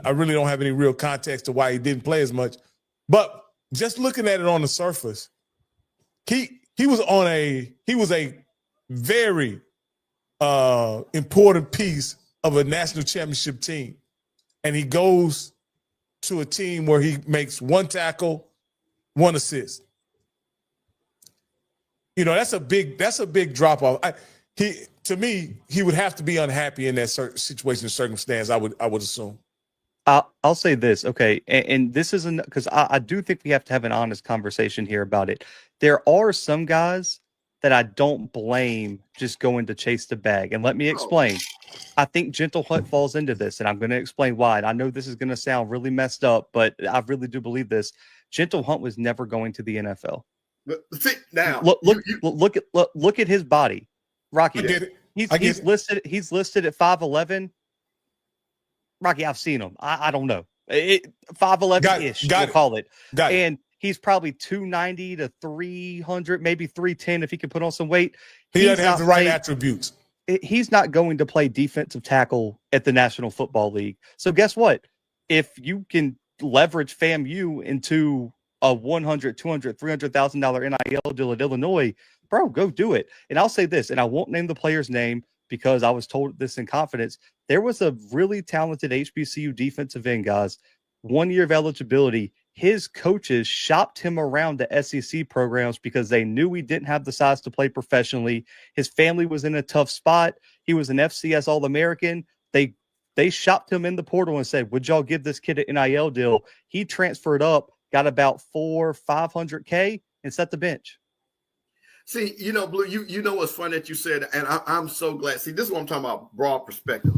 I really don't have any real context to why he didn't play as much. But just looking at it on the surface, he was a very important piece of a national championship team. And he goes to a team where he makes 1 tackle, 1 assist. That's a big drop off. To me, he would have to be unhappy in that situation or circumstance, I would assume. I'll say this, okay, and this isn't because I do think we have to have an honest conversation here about it. There are some guys that I don't blame just going to chase the bag, and let me explain. I think Gentle Hunt falls into this, and I'm going to explain why. And I know this is going to sound really messed up, but I really do believe this. Gentle Hunt was never going to the NFL. See, now look at his body, Rocky. I get it. He's listed at 5'11". Rocky, I've seen him. I don't know. 5'11-ish, we'll call it. And he's probably 290 to 300, maybe 310 if he can put on some weight. He doesn't have the right attributes. He's not going to play defensive tackle at the National Football League. So guess what? If you can leverage FAMU into a $100,000, $200,000, $300,000 NIL deal at Illinois, bro, go do it. And I'll say this, and I won't name the player's name because I was told this in confidence. There was a really talented HBCU defensive end, guys. 1 year of eligibility. His coaches shopped him around to SEC programs because they knew he didn't have the size to play professionally. His family was in a tough spot. He was an FCS All-American. They shopped him in the portal and said, would y'all give this kid an NIL deal? He transferred up, got about $400,000-500K, and set the bench. See, Blue, you know what's funny that you said, and I'm so glad. See, this is what I'm talking about, broad perspective.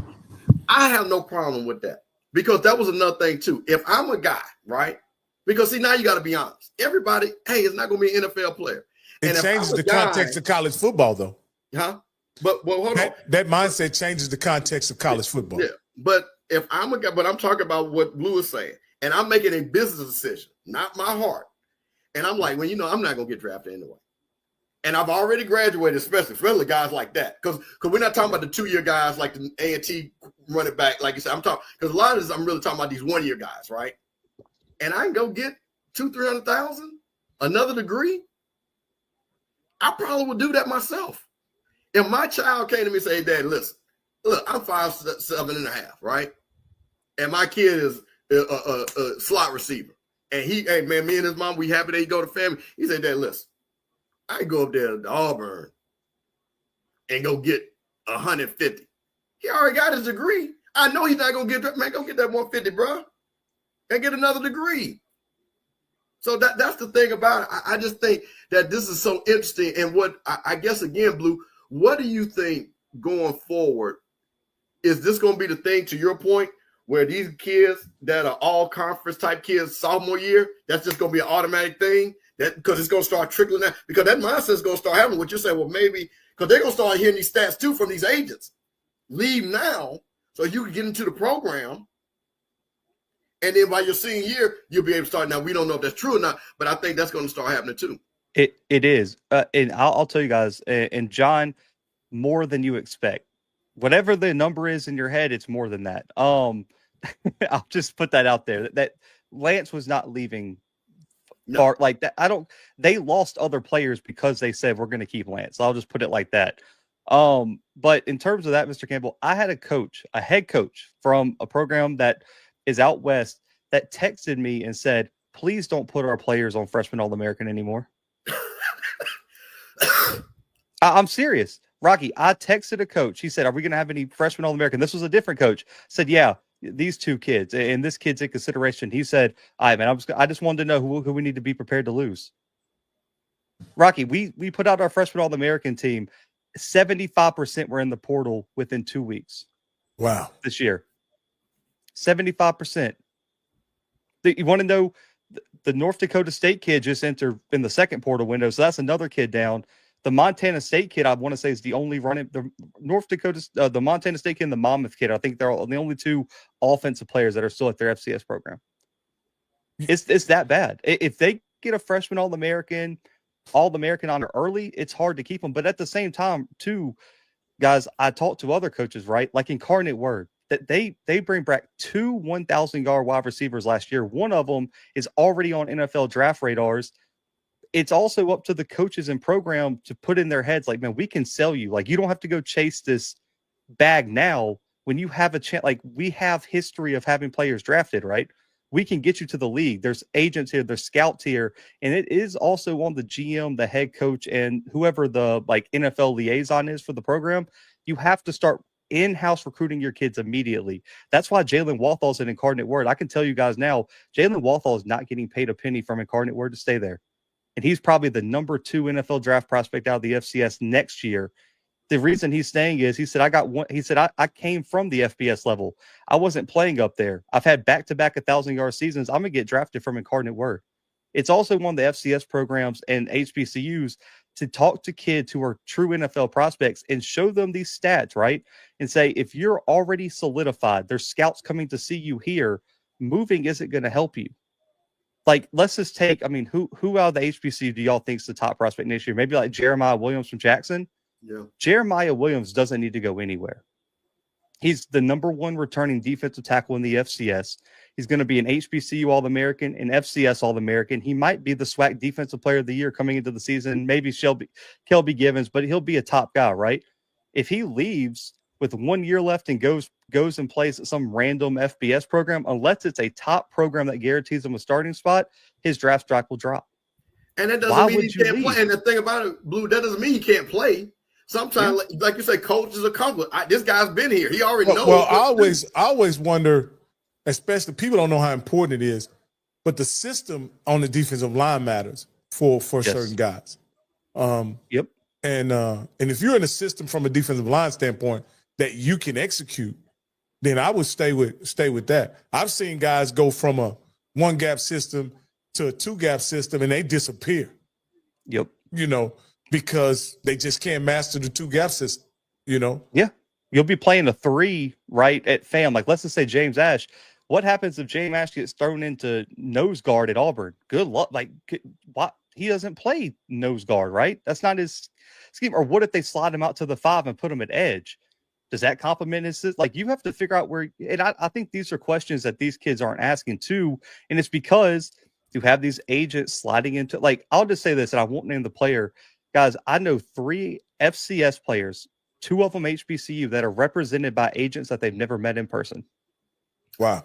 I have no problem with that because that was another thing, too. If I'm a guy, right? Because, see, now you got to be honest. Everybody, hey, it's not going to be an NFL player. It changes the context of college football, though. Huh? But hold on. That mindset changes the context of college football. Yeah, but if I'm a guy, but I'm talking about what Blue is saying, and I'm making a business decision, not my heart. And I'm like, well, I'm not going to get drafted anyway. And I've already graduated, especially guys like that. Because we're not talking about the 2-year guys like the A&T running back, like you said. I'm talking because a lot of this, I'm really talking about these 1-year guys, right? And I can go get $200,000-300,000, another degree. I probably would do that myself. If my child came to me and said, Dad, listen, look, I'm 5'7.5", right? And my kid is a slot receiver. And hey, man, me and his mom, we happy they go to family. He said, Dad, listen, I go up there to Auburn and go get 150. He already got his degree. I know he's not going to get that. Man, go get that 150, bro, and get another degree. So that's the thing about it. I just think that this is so interesting. And what I guess, again, Blue, what do you think going forward? Is this going to be the thing, to your point, where these kids that are all conference type kids sophomore year, that's just going to be an automatic thing? That because it's going to start trickling out, because that mindset is going to start happening. What you say, well, maybe because they're going to start hearing these stats too from these agents. Leave now so you can get into the program, and then by your senior year, you'll be able to start. Now we don't know if that's true or not, but I think that's going to start happening too. It is, and I'll tell you guys, and John, more than you expect. Whatever the number is in your head, it's more than that. I'll just put that out there. That Lance was not leaving. No. Like that, they lost other players because they said we're going to keep Lance. I'll just put it like that. But in terms of that, Mr. Campbell, I had a head coach from a program that is out west that texted me and said, please don't put our players on freshman All-American anymore. I'm serious. Rocky, I texted a coach. He said, are we going to have any freshman All-American? This was a different coach. I said, yeah. These 2 kids, and this kid's in consideration. He said, all right, man, I just wanted to know who we need to be prepared to lose. Rocky, we put out our freshman All-American team. 75% were in the portal within 2 weeks. Wow. This year. 75%. You want to know, the North Dakota State kid just entered in the second portal window, so that's another kid down. The Montana State kid, I want to say, is the only running. The the Montana State kid and the Monmouth kid, I think they're the only 2 offensive players that are still at their FCS program. It's that bad. If they get a freshman All-American honor early, it's hard to keep them. But at the same time, too, guys, I talked to other coaches, right? Like Incarnate Word. that they bring back 2 1,000-yard wide receivers last year. One of them is already on NFL draft radars. It's also up to the coaches and program to put in their heads, like, man, we can sell you. Like, you don't have to go chase this bag now when you have a chance. Like, we have history of having players drafted, right? We can get you to the league. There's agents here, there's scouts here, and it is also on the GM, the head coach, and whoever the like NFL liaison is for the program. You have to start in-house recruiting your kids immediately. That's why Jalen Walthall's an Incarnate Word. I can tell you guys now, Jalen Walthall is not getting paid a penny from Incarnate Word to stay there. And he's probably the number 2 NFL draft prospect out of the FCS next year. The reason he's staying is he said, I came from the FBS level. I wasn't playing up there. I've had back-to-back 1,000-yard seasons. I'm going to get drafted from Incarnate Word. It's also one of the FCS programs and HBCUs to talk to kids who are true NFL prospects and show them these stats, right? And say, if you're already solidified, there's scouts coming to see you here, moving isn't going to help you. Like, let's just take, I mean, who out of the HBCU do y'all think is the top prospect next year? Maybe like Jeremiah Williams from Jackson? Yeah. Jeremiah Williams doesn't need to go anywhere. He's the number 1 returning defensive tackle in the FCS. He's going to be an HBCU All-American, an FCS All-American. He might be the SWAC Defensive Player of the Year coming into the season, maybe Kelby Givens, but he'll be a top guy, right? If he leaves with 1 year left and goes and plays at some random FBS program, unless it's a top program that guarantees him a starting spot, his draft stock will drop. And that doesn't mean he can't play. And the thing about it, Blue, that doesn't mean he can't play. Sometimes, like you say, coaches are comfortable. This guy's been here. He already knows. Well, I always wonder, especially people don't know how important it is, but the system on the defensive line matters for certain guys. Yep. And if you're in a system from a defensive line standpoint that you can execute, then I would stay with that. I've seen guys go from a 1-gap system to a 2-gap system and they disappear. Yep. Because they just can't master the 2-gap system, Yeah. You'll be playing a 3, right, at FAM. Like, let's just say James Ash. What happens if James Ash gets thrown into nose guard at Auburn? Good luck. Like, what? He doesn't play nose guard, right? That's not his scheme. Or what if they slide him out to the 5 and put him at edge? Does that complement his? Like, you have to figure out where. And I think these are questions that these kids aren't asking too. And it's because you have these agents sliding into, like, I'll just say this, and I won't name the player. Guys, I know 3 FCS players, 2 of them HBCU, that are represented by agents that they've never met in person. Wow.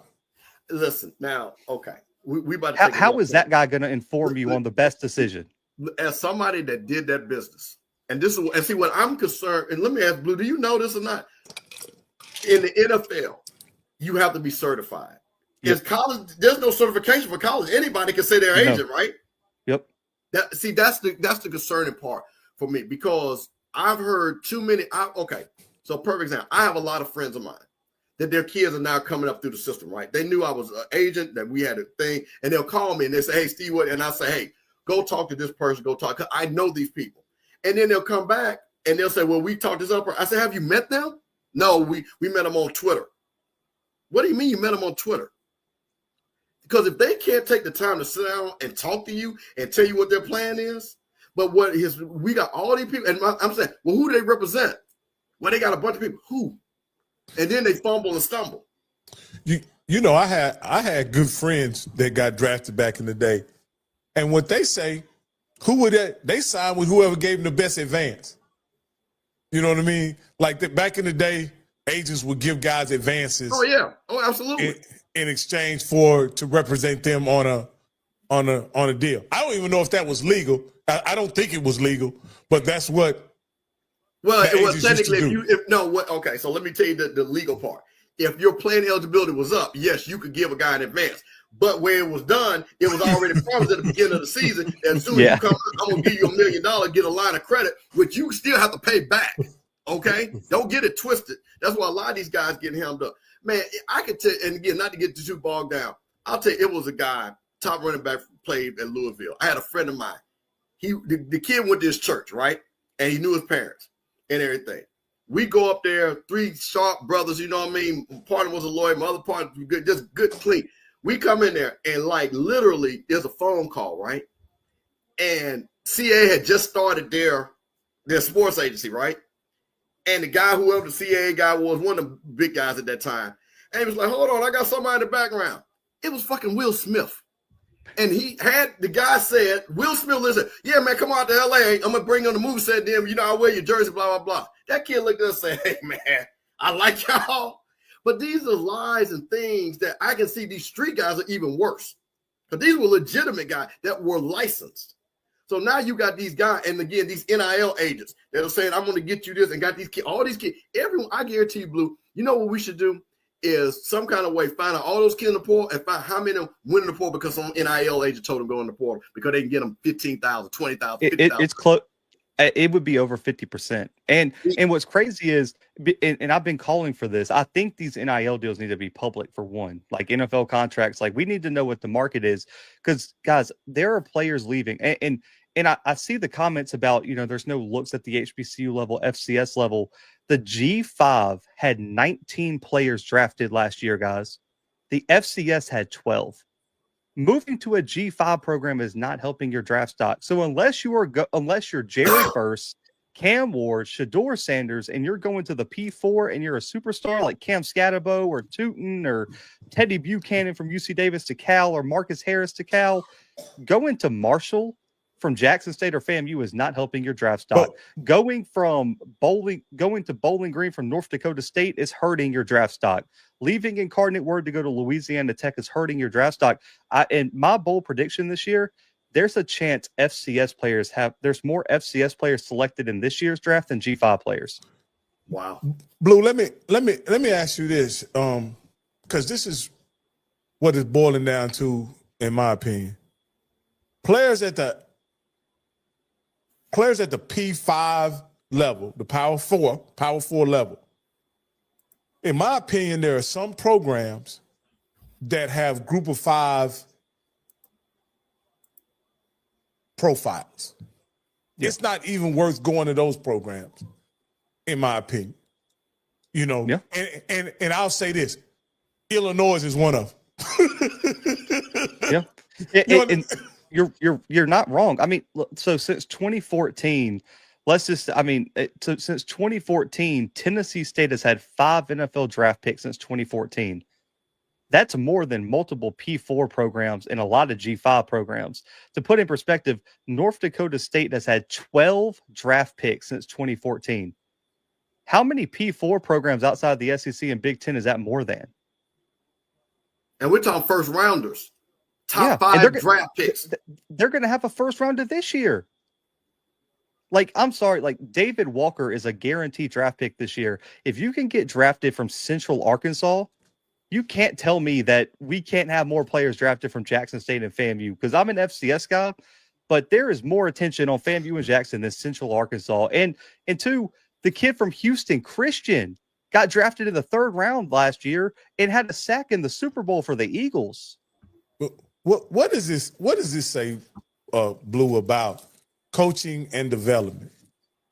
Listen, now, okay. We about to how is that guy going to inform you on the best decision? As somebody that did that business, and see what I'm concerned, and let me ask Blue, do you know this or not? In the NFL, you have to be certified. Yep. In college, there's no certification for college. Anybody can say they're agent, right? Yep. That's the concerning part for me, because I've heard too many. So perfect example. I have a lot of friends of mine that their kids are now coming up through the system, right? They knew I was an agent, that we had a thing, and they'll call me and they say, "Hey, Steve," and I say, "Hey, go talk to this person. Go talk." 'Cause I know these people, and then they'll come back and they'll say, "Well, we talked this up." I say, "Have you met them?" "No, we met them on Twitter." What do you mean you met them on Twitter? Because if they can't take the time to sit down and talk to you and tell you what their plan is, but we got all these people, and I'm saying, well, who do they represent? Well, they got a bunch of people. Who? And then they fumble and stumble. I had good friends that got drafted back in the day, and what they say, they signed with whoever gave them the best advance. You know what I mean? Like back in the day, agents would give guys advances. Oh yeah, oh absolutely. In exchange to represent them on a deal. I don't even know if that was legal. I don't think it was legal, but that's what. Well, it was technically okay. So let me tell you the legal part. If your playing eligibility was up, yes, you could give a guy an advance. But where it was done, it was already promised at the beginning of the season. As soon as you come, I'm gonna give you $1 million, get a line of credit, which you still have to pay back. Okay, don't get it twisted. That's why a lot of these guys getting hemmed up. Man, I could tell, and again, not to get too bogged down, I'll tell you, it was a guy, top running back, played at Louisville. I had a friend of mine. The kid went to his church, right? And he knew his parents and everything. We go up there, 3 sharp brothers, you know what I mean? Part of them was a lawyer, my other part was good, just good, clean. We come in there, and like literally, there's a phone call, right? And CA had just started their sports agency, right? And the guy, whoever the CAA guy was, one of the big guys at that time, and he was like, hold on, I got somebody in the background. It was fucking Will Smith. And he had the guy said, Will Smith listen, yeah, man, come out to LA. I'm gonna bring you on the movie set, them, you know, I wear your jersey, blah, blah, blah. That kid looked at us and said, hey man, I like y'all. But these are lies and things that I can see these street guys are even worse. Because these were legitimate guys that were licensed. So now you got these guys, and again, these NIL agents that are saying, I'm gonna get you this, and got these kids, all these kids, everyone, I guarantee you, Blue, you know what we should do? Is some kind of way find out all those kids in the portal and find how many of them went in the portal because some NIL agent told them go in the portal because they can get them 15,000, 20,000, 50,000. It's close. It would be over 50%. And what's crazy is, and I've been calling for this, I think these NIL deals need to be public for one, like NFL contracts. Like we need to know what the market is because, guys, there are players leaving. And I see the comments about, you know, there's no looks at the HBCU level, FCS level. The G5 had 19 players drafted last year, guys. The FCS had 12. Moving to a G5 program is not helping your draft stock. So unless you're Jerry First, Cam Ward, Shador Sanders, and you're going to the P4 and you're a superstar like Cam Scatabo or Tootin or Teddy Buchanan from UC Davis to Cal or Marcus Harris to Cal, going to Marshall from Jackson State or FAMU is not helping your draft stock. Going to Bowling Green from North Dakota State is hurting your draft stock. Leaving Incarnate Word to go to Louisiana Tech is hurting your draft stock. And my bold prediction this year, there's a chance there's more FCS players selected in this year's draft than G5 players. Wow. Blue, let me ask you this, because this is what it's boiling down to, in my opinion. Players at the P5 level, the Power 4 level. In my opinion, there are some programs that have group of 5 profiles. Yeah. It's not even worth going to those programs, in my opinion. You know, yeah. And I'll say this, Illinois is one of them. Yeah. You're not wrong. I mean, so since 2014, since 2014, Tennessee State has had 5 NFL draft picks since 2014. That's more than multiple P4 programs and a lot of G5 programs. To put in perspective, North Dakota State has had 12 draft picks since 2014. How many P4 programs outside the SEC and Big Ten is that more than? And we're talking first rounders. Top 5 draft picks. They're going to have a first rounder this year. Like, I'm sorry, like David Walker is a guaranteed draft pick this year. If you can get drafted from Central Arkansas, you can't tell me that we can't have more players drafted from Jackson State and FAMU, because I'm an FCS guy, but there is more attention on FAMU and Jackson than Central Arkansas. And two, the kid from Houston, Christian, got drafted in the 3rd round last year and had a sack in the Super Bowl for the Eagles. What does this say, Blue, about coaching and development?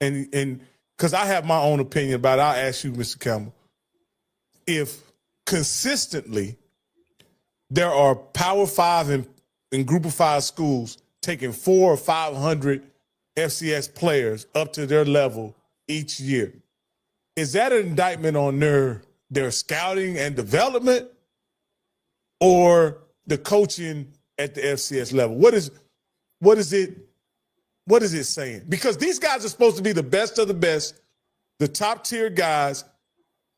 And because I have my own opinion about it, I'll ask you, Mr. Campbell, if consistently there are Power 5 and Group of 5 schools taking 400 or 500 FCS players up to their level each year, is that an indictment on their scouting and development, or the coaching at the FCS level? What is it saying? Because these guys are supposed to be the best of the best, the top tier guys.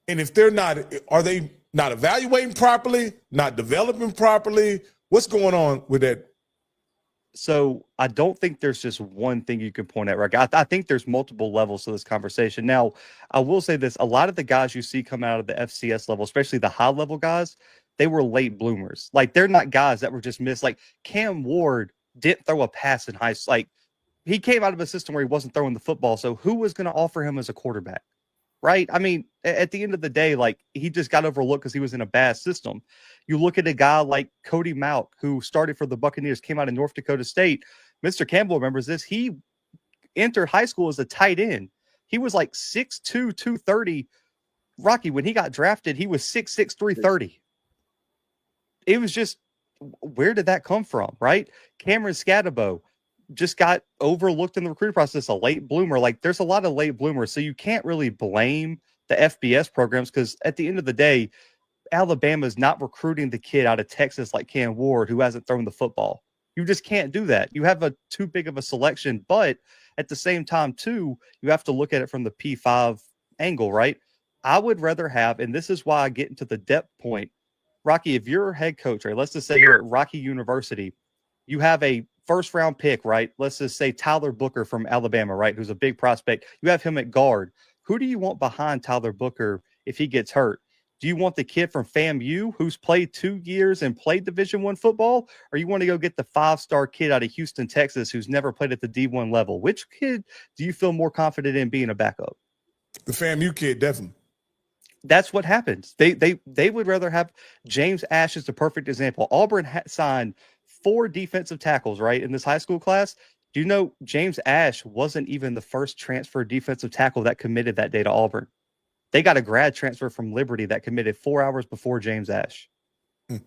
And if they're not, are they not evaluating properly, not developing properly? What's going on with that? So I don't think there's just one thing you can point at, right? I think there's multiple levels to this conversation. Now, I will say this. A lot of the guys you see come out of the FCS level, especially the high level guys, they were late bloomers. Like, they're not guys that were just missed. Like, Cam Ward didn't throw a pass in high school. Like, he came out of a system where he wasn't throwing the football. So who was going to offer him as a quarterback? Right? I mean, at the end of the day, like, he just got overlooked because he was in a bad system. You look at a guy like Cody Mauch, who started for the Buccaneers, came out of North Dakota State. Mr. Campbell remembers this. He entered high school as a tight end. He was like 6'2", 230. Rocky, when he got drafted, he was 6'6", 330. It was just, where did that come from, right? Cameron Scatabo just got overlooked in the recruiting process, a late bloomer. Like, there's a lot of late bloomers, so you can't really blame the FBS programs, because at the end of the day, Alabama's not recruiting the kid out of Texas like Cam Ward, who hasn't thrown the football. You just can't do that. You have too big of a selection, but at the same time, too, you have to look at it from the P5 angle, right? I would rather have, and this is why I get into the depth point, Rocky, if you're a head coach, right, let's just say you're at Rocky University, you have a first-round pick, right? Let's just say Tyler Booker from Alabama, right, who's a big prospect. You have him at guard. Who do you want behind Tyler Booker if he gets hurt? Do you want the kid from FAMU who's played 2 years and played Division I football, or you want to go get the 5-star kid out of Houston, Texas, who's never played at the D1 level? Which kid do you feel more confident in being a backup? The FAMU kid, definitely. That's what happens. They would rather have James Ash is the perfect example. Auburn signed 4 defensive tackles, right, in this high school class. Do you know James Ash wasn't even the first transfer defensive tackle that committed that day to Auburn? They got a grad transfer from Liberty that committed 4 hours before James Ash. You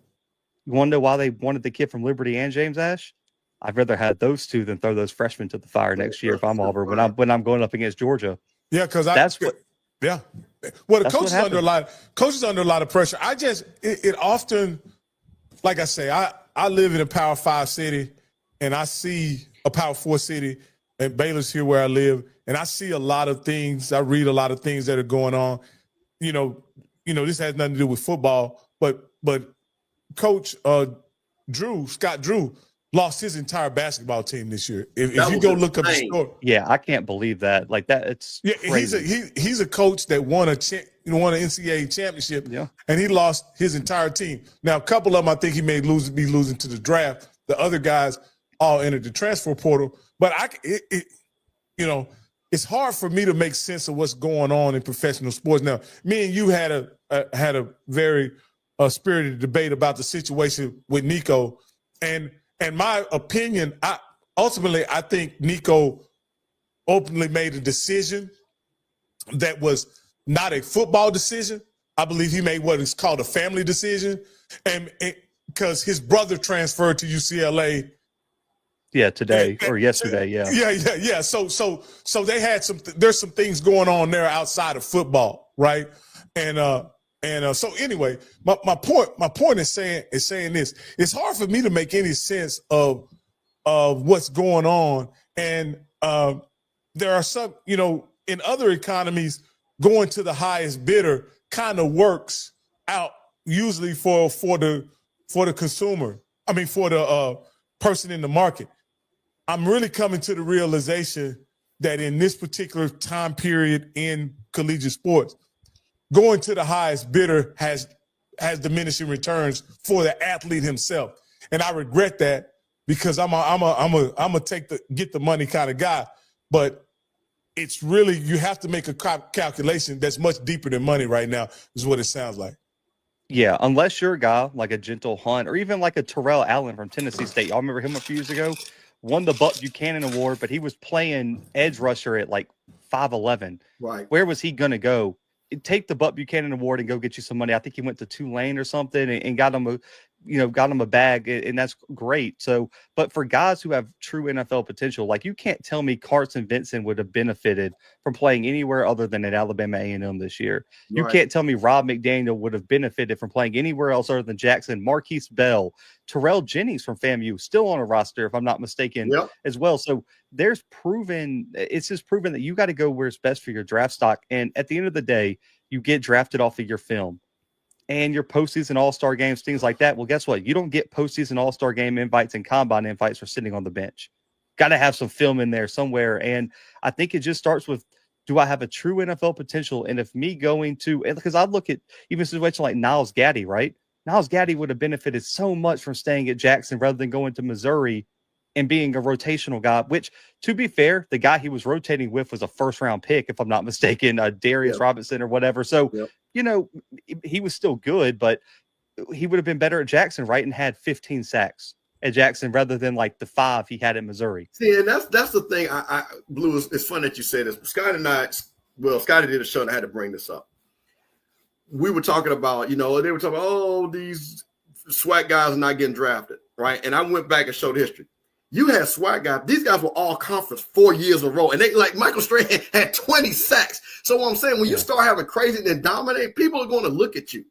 want to know why they wanted the kid from Liberty and James Ash? I'd rather have those two than throw those freshmen to the fire next year if I'm Auburn when I'm going up against Georgia. Yeah, because Yeah. Well, the coaches under a lot of pressure. It often, like I say, I live in a Power 5 city, and I see a Power 4 city, and Baylor's here where I live, and I see a lot of things. I read a lot of things that are going on. You know, this has nothing to do with football, but Coach Scott Drew, lost his entire basketball team this year. If you go look up the story, yeah, I can't believe that. Like that, it's crazy. He's a coach that won an NCAA championship, and he lost his entire team. Now, a couple of them, I think he may be losing to the draft. The other guys all entered the transfer portal, but it's hard for me to make sense of what's going on in professional sports. Now, me and you had a very spirited debate about the situation with Nico, and my opinion, I think Nico openly made a decision that was not a football decision. I believe he made what is called a family decision, and because his brother transferred to UCLA. Yeah, today or yesterday. Yeah. So they had there's some things going on there outside of football, right? And so anyway, my point is saying this. It's hard for me to make any sense of what's going on, and there are some, in other economies, going to the highest bidder kind of works out usually for the consumer. I mean, for the person in the market. I'm really coming to the realization that in this particular time period in collegiate sports, going to the highest bidder has diminishing returns for the athlete himself, and I regret that because I'm a get the money kind of guy. But it's really, you have to make a calculation that's much deeper than money right now. Is what it sounds like. Yeah, unless you're a guy like a Gentle Hunt or even like a Terrell Allen from Tennessee State. Y'all remember him a few years ago? Won the Buck Buchanan Award, but he was playing edge rusher at like 5'11". Right. Where was he going to go? Take the Buck Buchanan Award and go get you some money. I think he went to Tulane or something and got him a bag, and that's great. So, but for guys who have true NFL potential, like you can't tell me Carson Vincent would have benefited from playing anywhere other than at Alabama A&M this year. You can't tell me Rob McDaniel would have benefited from playing anywhere else other than Jackson. Marquise Bell, Terrell Jennings from FAMU, still on a roster, if I'm not mistaken, as well. So it's just proven that you got to go where it's best for your draft stock. And at the end of the day, you get drafted off of your film and your postseason all-star games, things like that. Well, guess what? You don't get postseason all-star game invites and combine invites for sitting on the bench. Got to have some film in there somewhere. And I think it just starts with, do I have a true NFL potential? And if me going to, because I look at even a situation like Niles Gaddy, right? Niles Gaddy would have benefited so much from staying at Jackson rather than going to Missouri and being a rotational guy, which, to be fair, the guy he was rotating with was a first-round pick, if I'm not mistaken, Darius Robinson or whatever. So, he was still good, but he would have been better at Jackson, right, and had 15 sacks at Jackson rather than like the 5 he had at Missouri. See, and that's the thing. Blue, it's fun that you say this. Scotty did a show and I had to bring this up. We were talking about, they were talking about, these SWAC guys are not getting drafted, right? And I went back and showed history. You had SWAT guys. These guys were all conference 4 years in a row. And they like Michael Strahan had 20 sacks. So what I'm saying, when you start having crazy and dominate, people are going to look at you.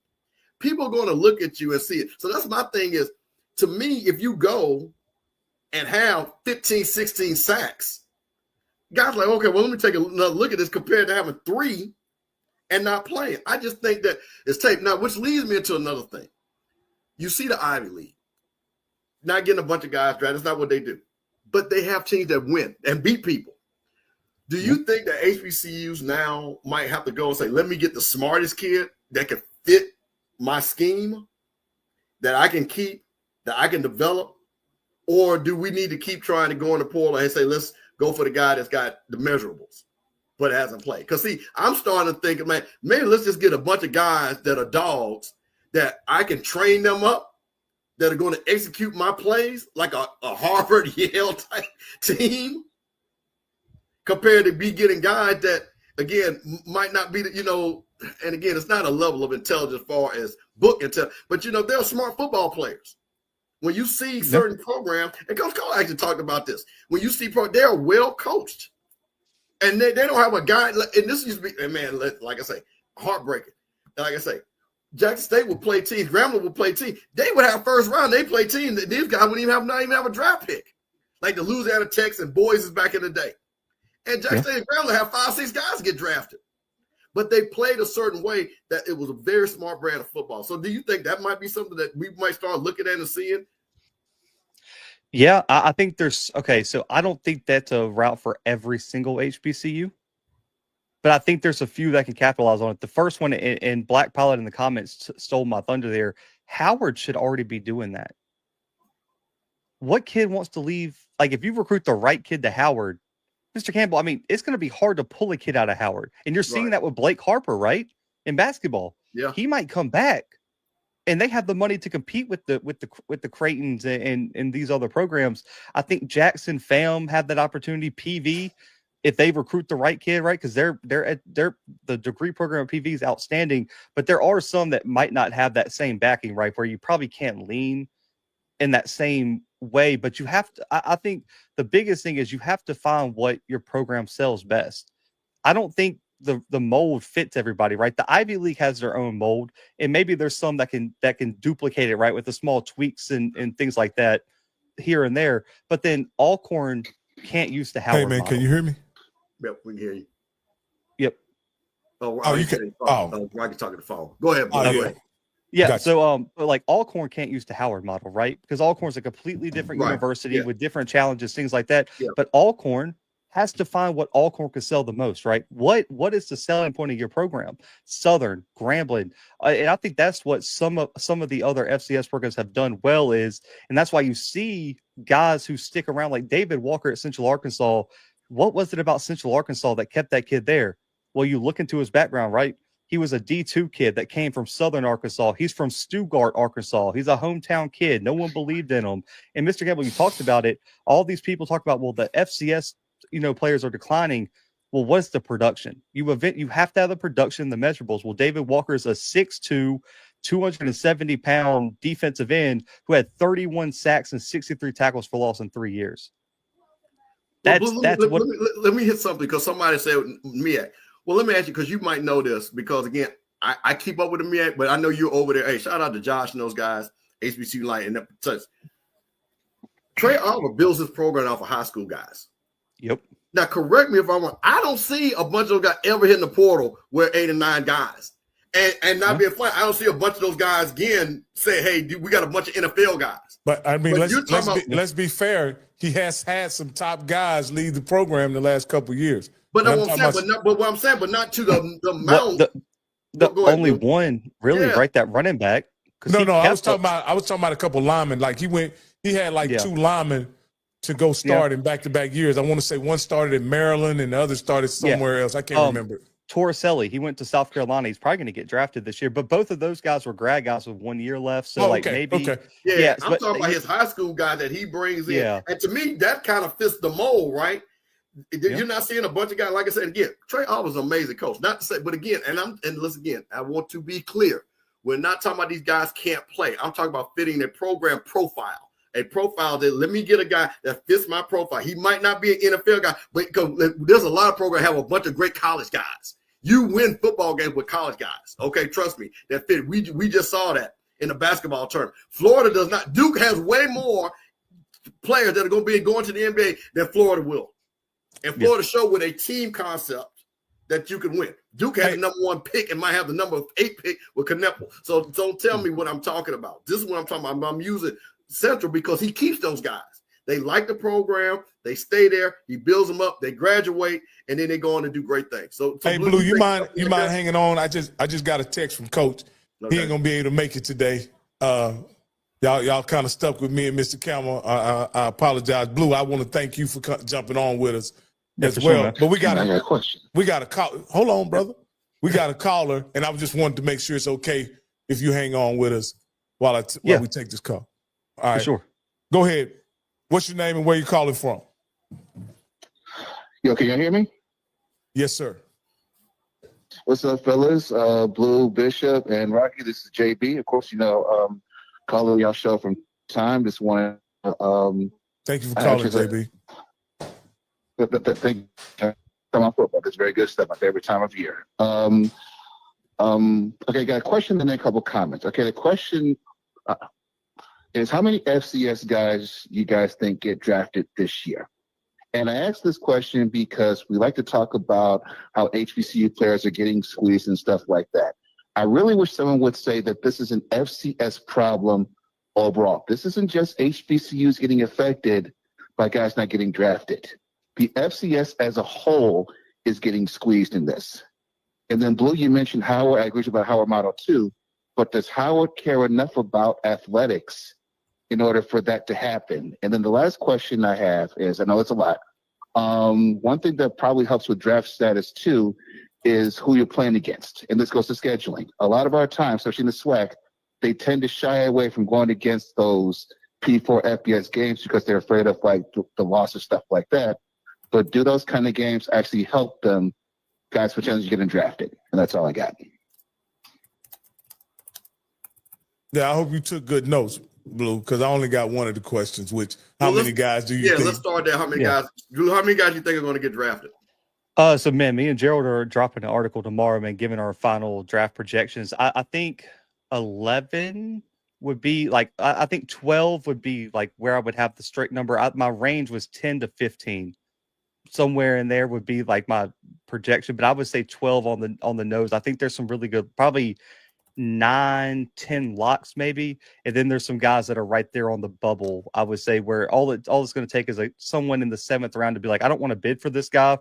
People are going to look at you and see it. So that's my thing is, to me, if you go and have 15, 16 sacks, guys are like, okay, well, let me take another look at this compared to having 3 and not playing. I just think that it's tape. Now, which leads me into another thing. You see the Ivy League. Not getting a bunch of guys drafted. That's not what they do. But they have teams that win and beat people. Do you think that HBCUs now might have to go and say, let me get the smartest kid that can fit my scheme, that I can keep, that I can develop? Or do we need to keep trying to go in the portal and say, let's go for the guy that's got the measurables but hasn't played? Because, see, I'm starting to think, man, maybe let's just get a bunch of guys that are dogs that I can train them up, that are going to execute my plays like a Harvard, Yale type team, compared to be getting guys that, again, might not be, and again, it's not a level of intelligence as far as book intelligence, but, they're smart football players. When you see certain programs, and Coach Cole actually talked about this, when you see they're well coached, and they don't have a guy, and this used to be, and man, like I say, heartbreaking. Like I say, Jackson State would play teams. Grambling would play teams. They would have first round. They play teams. These guys wouldn't not even have a draft pick, like the Louisiana Techs and Boise back in the day. And Jackson State and Grambling have 5, 6 guys get drafted, but they played a certain way that it was a very smart brand of football. So, do you think that might be something that we might start looking at and seeing? Yeah, I think there's okay. So I don't think that's a route for every single HBCU. But I think there's a few that can capitalize on it. The first one, in Black Pilot in the comments stole my thunder there. Howard should already be doing that. What kid wants to leave? Like, if you recruit the right kid to Howard, Mr. Campbell, I mean, it's going to be hard to pull a kid out of Howard. And you're seeing that with Blake Harper, right? In basketball. Yeah. He might come back. And they have the money to compete with the Creightons and these other programs. I think Jackson FAM had that opportunity. PV, if they recruit the right kid, right? Because the degree program at PV is outstanding, but there are some that might not have that same backing, right? Where you probably can't lean in that same way, but you have to. I think the biggest thing is you have to find what your program sells best. I don't think the mold fits everybody, right? The Ivy League has their own mold, and maybe there's some that can duplicate it, right, with the small tweaks and things like that here and there. But then Alcorn can't use the Howard. Hey man, model. can you hear me? Yep, we can hear you. Yep. You can. I can talk to the phone. Go ahead. Go ahead. Yeah. Gotcha. So, like Alcorn can't use the Howard model, right? Because Alcorn's a completely different university with different challenges, things like that. Yeah. But Alcorn has to find what Alcorn can sell the most, right? What is the selling point of your program? Southern, Grambling, and I think that's what some of the other FCS programs have done well is, and that's why you see guys who stick around, like David Walker at Central Arkansas. What was it about Central Arkansas that kept that kid there? Well, you look into his background, right? He was a D2 kid that came from Southern Arkansas. He's from Stuttgart, Arkansas. He's a hometown kid. No one believed in him. And Mr. Campbell, you talked about it. All these people talk about, well, the FCS, players are declining. Well, what's the production? You have to have the production, the measurables. Well, David Walker is a 6'2", 270-pound defensive end who had 31 sacks and 63 tackles for loss in 3 years. Let me hit something because somebody said MEAC. Well, let me ask you, because you might know this, because again, I keep up with the MEAC, but I know you're over there. Hey, shout out to Josh and those guys, HBCU Light and that touch. Trey Oliver builds his program off of high school guys. Yep. Now, correct me if I'm wrong. I don't see a bunch of those guys ever hitting the portal with 8 and 9 guys. And not being funny, I don't see a bunch of those guys again say, hey, dude, we got a bunch of NFL guys. But I mean, let's be fair. He has had some top guys lead the program the last couple of years. But what I'm saying, but not to the amount. The only one really, right? That running back. No, I was talking about a couple linemen. Like he had like 2 linemen to go start in back-to-back years. I want to say one started in Maryland and the other started somewhere else. I can't remember. Torricelli, he went to South Carolina. He's probably going to get drafted this year. But both of those guys were grad guys with 1 year left. So maybe. Okay. Yeah, I'm talking about his high school guy that he brings in. Yeah. And to me, that kind of fits the mold, right? You're not seeing a bunch of guys. Like I said, again, Trey Oliver's an amazing coach. Not to say, but again, listen again, I want to be clear. We're not talking about these guys can't play. I'm talking about fitting their program profile a profile that let me get a guy that fits my profile. He might not be an NFL guy, but there's a lot of programs that have a bunch of great college guys. You win football games with college guys. Okay, trust me, that fit. We just saw that in the basketball tournament. Florida does not. Duke has way more players that are going to be going to the NBA than Florida will. And Florida showed with a team concept that you can win. Duke has the number 1 pick and might have the number 8 pick with Campbell. So don't tell me what I'm talking about. This is what I'm talking about. I'm using Central because he keeps those guys. They like the program. They stay there. He builds them up. They graduate, and then they go on to do great things. So hey, Blue, you mind hanging on? I just got a text from Coach. Okay. He ain't gonna be able to make it today. Y'all kind of stuck with me and Mr. Campbell. I apologize, Blue. I want to thank you for jumping on with us as well. Sure, but we got a question. We got a call. Hold on, brother. We got a caller, and I just wanted to make sure it's okay if you hang on with us while we take this call. All right, sure. Go ahead. What's your name and where you calling from? Yo, can you hear me? Yes, sir. What's up, fellas? Blue, Bishop, and Rocky. This is JB. Of course, calling y'all show from time. Just want to thank you for calling, JB. Thank you. On football. It's very good stuff. My favorite time of year. Okay, got a question and then a couple comments. Okay, the question is how many FCS guys you guys think get drafted this year? And I ask this question because we like to talk about how HBCU players are getting squeezed and stuff like that. I really wish someone would say that this is an FCS problem overall. This isn't just HBCUs getting affected by guys not getting drafted. The FCS as a whole is getting squeezed in this. And then, Blue, you mentioned Howard. I agree about Howard Model too. But does Howard care enough about athletics in order for that to happen? And then the last question I have is, I know it's a lot. One thing that probably helps with draft status too is who you're playing against. And this goes to scheduling. A lot of our time, especially in the SWAC, they tend to shy away from going against those P4 FBS games because they're afraid of like the loss of stuff like that. But do those kind of games actually help them guys for chances of getting drafted? And that's all I got. Yeah, I hope you took good notes, Blue, because I only got one of the questions, which how many guys do you think? Let's start there. How many guys, Drew, how many guys you think are going to get drafted? So, man, me and Gerald are dropping an article tomorrow, man, giving our final draft projections. I think 11 would be like, I think 12 would be like where I would have the straight number. My range was 10 to 15. Somewhere in there would be like my projection, but I would say 12 on the nose. I think there's some really good, probably 9, 10 locks maybe, and then there's some guys that are right there on the bubble. I would say where all it's going to take is like someone in the 7th round to be like, I don't want to bid for this guy.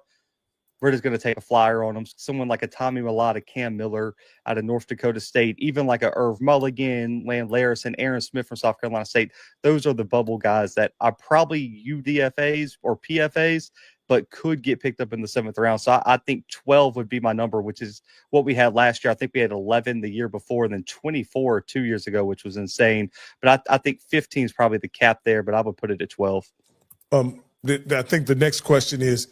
We're just going to take a flyer on him. Someone like a Tommy Millard, Cam Miller out of North Dakota State, even like a Irv Mulligan, Land Larison, Aaron Smith from South Carolina State. Those are the bubble guys that are probably UDFAs or PFAs, but could get picked up in the 7th round. So I think 12 would be my number, which is what we had last year. I think we had 11 the year before, and then 24 2 years ago, which was insane. But I think 15 is probably the cap there, but I would put it at 12. I think the next question is,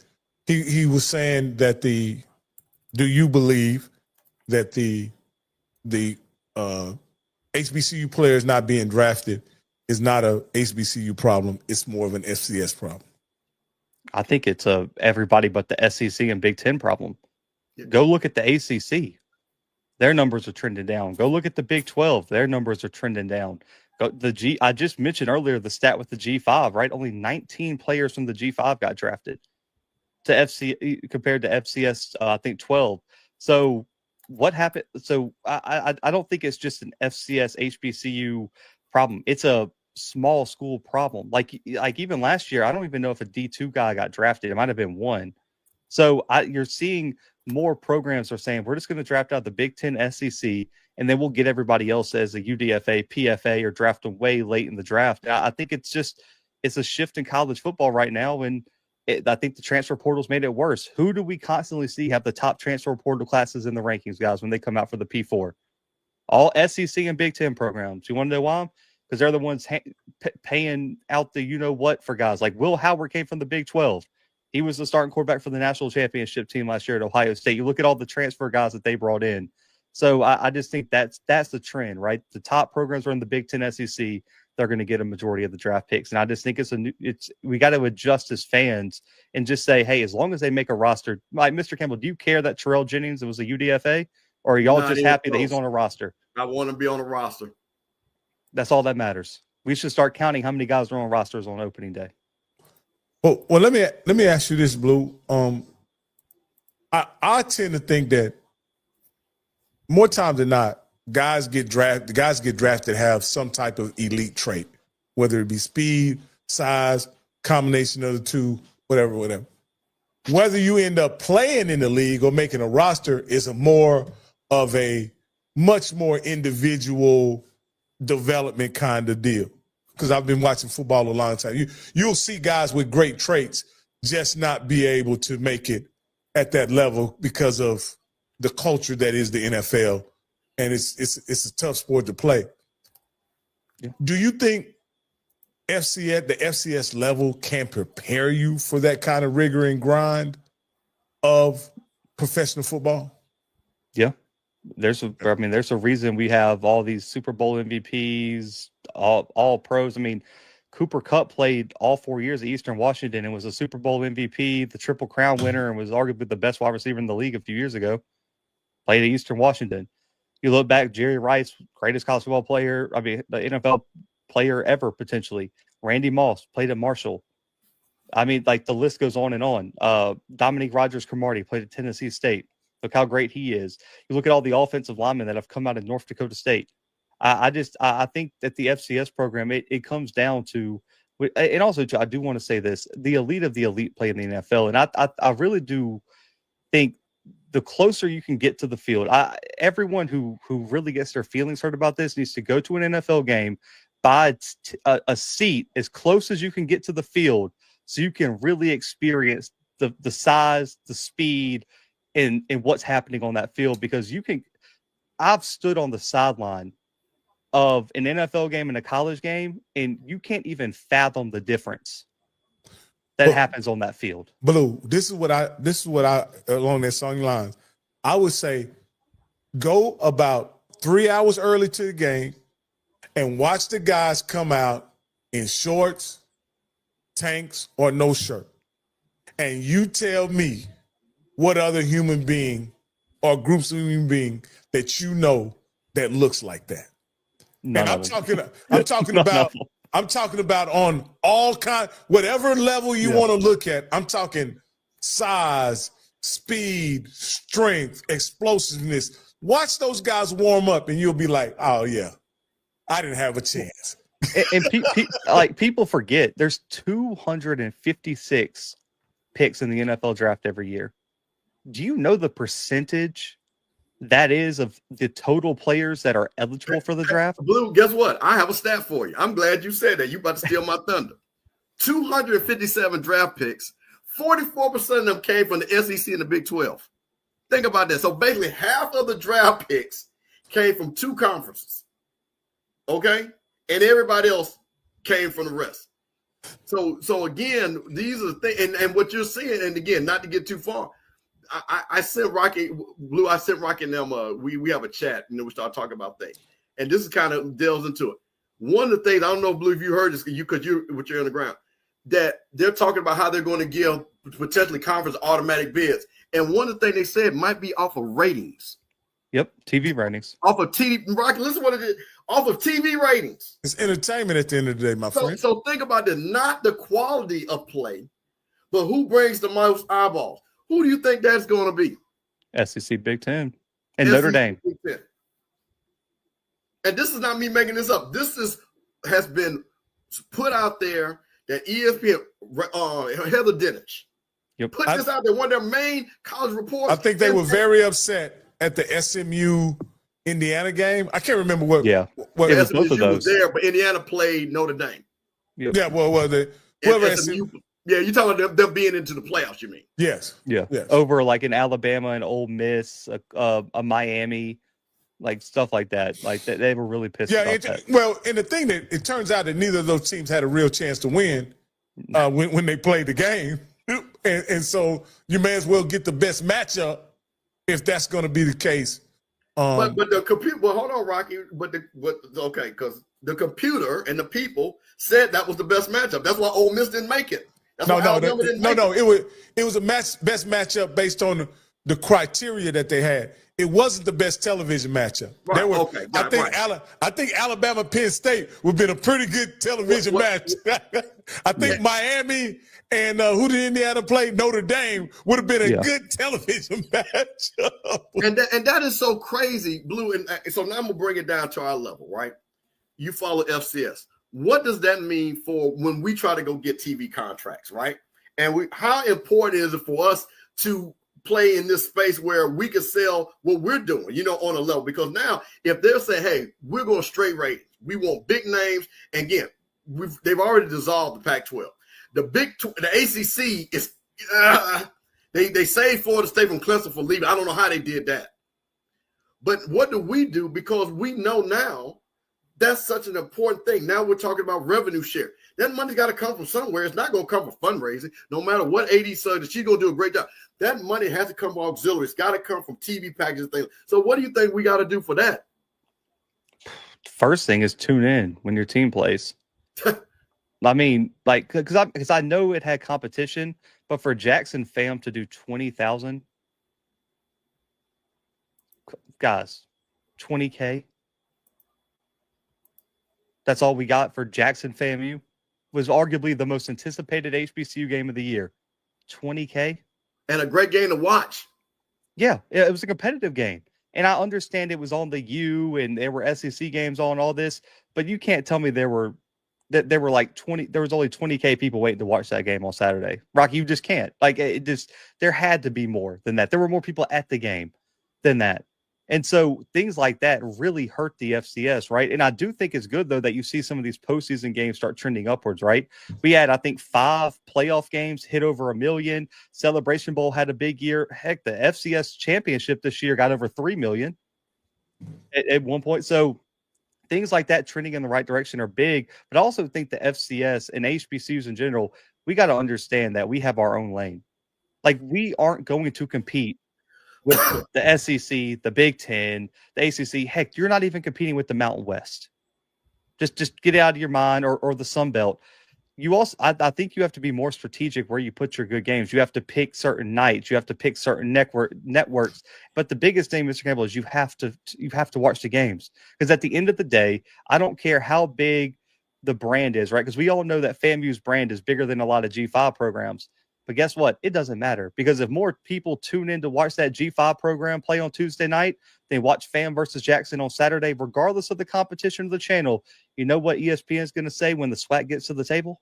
he was saying that do you believe that the HBCU players not being drafted is not a HBCU problem? It's more of an FCS problem. I think it's everybody but the SEC and Big Ten problem. Go look at the ACC. Their numbers are trending down. Go look at the Big 12. Their numbers are trending down. I just mentioned earlier the stat with the G5, right? Only 19 players from the G5 got drafted to FC compared to FCS, I think 12. So what happened? So I don't think it's just an FCS HBCU problem. It's a small school problem. Like even last year, I don't even know if a D2 guy got drafted. It might have been one. So you're seeing more programs are saying we're just going to draft out the Big Ten, SEC, and then we'll get everybody else as a UDFA, PFA, or draft them way late in the draft. I think it's a shift in college football right now, and I think the transfer portal's made it worse. Who do we constantly see have the top transfer portal classes in the rankings, guys, when they come out for the P4? All SEC and Big Ten programs. You want to know why? Because they're the ones paying out the you-know-what for guys. Like Will Howard came from the Big 12. He was the starting quarterback for the national championship team last year at Ohio State. You look at all the transfer guys that they brought in. So I just think that's the trend, right? The top programs are in the Big Ten, SEC. they're going to get a majority of the draft picks. And I just think we got to adjust as fans and just say, hey, as long as they make a roster, like Mr. Campbell, do you care that Terrell Jennings was a UDFA, or are y'all just happy that he's on a roster? I want to be on a roster. That's all that matters. We should start counting how many guys are on rosters on opening day. Well, let me ask you this, Blue. I tend to think that more times than not, guys get drafted have some type of elite trait, whether it be speed, size, combination of the two, whatever. Whether you end up playing in the league or making a roster is much more individual development kind of deal. Because I've been watching football a long time. You'll see guys with great traits just not be able to make it at that level because of the culture that is the NFL, and it's a tough sport to play. Yeah. Do you think the FCS level can prepare you for that kind of rigor and grind of professional football? Yeah. There's a reason we have all these Super Bowl MVPs, all pros. I mean, Cooper Kupp played all 4 years at Eastern Washington and was a Super Bowl MVP, the Triple Crown winner, and was arguably the best wide receiver in the league a few years ago. Played at Eastern Washington. You look back, Jerry Rice, greatest college football player, the NFL player ever, potentially. Randy Moss played at Marshall. I mean, like, the list goes on and on. Dominique Rodgers-Cromartie played at Tennessee State. Look how great he is. You look at all the offensive linemen that have come out of North Dakota State. I think that the FCS program, it comes down to, and also I do want to say this, the elite of the elite play in the NFL. And I really do think the closer you can get to the field, everyone who really gets their feelings hurt about this needs to go to an NFL game, buy a seat as close as you can get to the field so you can really experience the size, the speed, and what's happening on that field. Because I've stood on the sideline of an NFL game and a college game, and you can't even fathom the difference that happens on that field. Blue, this is what I along that song lines, I would say go about 3 hours early to the game and watch the guys come out in shorts, tanks, or no shirt. And you tell me what other human being or groups of human beings that you know that looks like that. And I'm talking about on all kind, whatever level you want to look at. I'm talking size, speed, strength, explosiveness. Watch those guys warm up, and you'll be like, "Oh yeah, I didn't have a chance." And people forget there's 256 picks in the NFL draft every year. Do you know the percentage that is of the total players that are eligible for the draft? Blue, guess what? I have a stat for you. I'm glad you said that. You about to steal my thunder. 257 draft picks. 44% of them came from the SEC and the Big 12. Think about that. So basically half of the draft picks came from two conferences. Okay? And everybody else came from the rest. So again, these are the things, and what you're seeing, and again, not to get too far, I sent Rocky, Blue, I sent Rocky and them, we have a chat, and then we start talking about things. And this is kind of delves into it. One of the things, I don't know, Blue, if you heard this, because you're on the ground, that they're talking about how they're going to give potentially conference automatic bids. And one of the things they said might be off of ratings. Yep, TV ratings. Off of TV, Rocky, listen what it is. Off of TV ratings. It's entertainment at the end of the day, my friend. So think about this, not the quality of play, but who brings the most eyeballs. Who do you think that's going to be? SEC Big Ten and Notre Dame. And this is not me making this up. This has been put out there that ESPN, Heather Dinich, put this out there, one of their main college reporters. I think they were very upset at the SMU Indiana game. I can't remember what. Yeah, what it was both of those. Was there, but Indiana played Notre Dame. Yep. Yeah, well, whoever SMU. Yeah, you're talking about them being into the playoffs, you mean? Yes. Yeah. Yes. Over like an Alabama and Ole Miss, a Miami, like stuff like that. Like they were really pissed about that. Well, and the thing that it turns out that neither of those teams had a real chance to win when they played the game. And so you may as well get the best matchup if that's going to be the case. But the computer. Well, hold on, Rocky. Okay, because the computer and the people said that was the best matchup. That's why Ole Miss didn't make it. That's why Alabama didn't make it. It was a best matchup based on the criteria that they had. It wasn't the best television matchup. Right, I think Alabama Penn State would have been a pretty good television match. I think Miami and who did Indiana play? Notre Dame would have been a good television matchup. And that is so crazy, Blue. And so now I'm gonna bring it down to our level, right? You follow FCS. What does that mean for when we try to go get TV contracts, right? And how important is it for us to play in this space where we can sell what we're doing, on a level? Because now if they're saying, hey, we're going straight ratings, we want big names. And again, they've already dissolved the Pac-12. The ACC is they saved Florida State from Clemson for leaving. I don't know how they did that. But what do we do? Because we know now that's such an important thing. Now we're talking about revenue share. That money's got to come from somewhere. It's not going to come from fundraising. No matter what AD says, she's going to do a great job. That money has to come from auxiliary. It's got to come from TV packages. Things. So what do you think we got to do for that? First thing is tune in when your team plays. I mean, because I know it had competition, but for Jackson fam to do 20,000, guys, 20K. That's all we got for Jackson FAMU. Was arguably the most anticipated HBCU game of the year. 20K. And a great game to watch. Yeah, it was a competitive game. And I understand it was on the U and there were SEC games on all this, but you can't tell me there was only 20K people waiting to watch that game on Saturday. Rocky, you just can't. There had to be more than that. There were more people at the game than that. And so things like that really hurt the FCS, right? And I do think it's good, though, that you see some of these postseason games start trending upwards, right? We had, I think, 5 playoff games hit over 1 million. Celebration Bowl had a big year. Heck, the FCS championship this year got over 3 million at one point. So things like that trending in the right direction are big. But I also think the FCS and HBCUs in general, we got to understand that we have our own lane. We aren't going to compete with the SEC, the Big Ten, the ACC. Heck, you're not even competing with the Mountain West. Just get it out of your mind, or the Sun Belt. You also, I think you have to be more strategic where you put your good games. You have to pick certain nights. You have to pick certain networks. But the biggest thing, Mr. Campbell, is you have to watch the games, because at the end of the day, I don't care how big the brand is, right? Because we all know that FAMU's brand is bigger than a lot of G5 programs. But guess what? It doesn't matter, because if more people tune in to watch that G5 program play on Tuesday night, they watch FAM versus Jackson on Saturday, regardless of the competition of the channel. You know what ESPN is going to say when the SWAC gets to the table?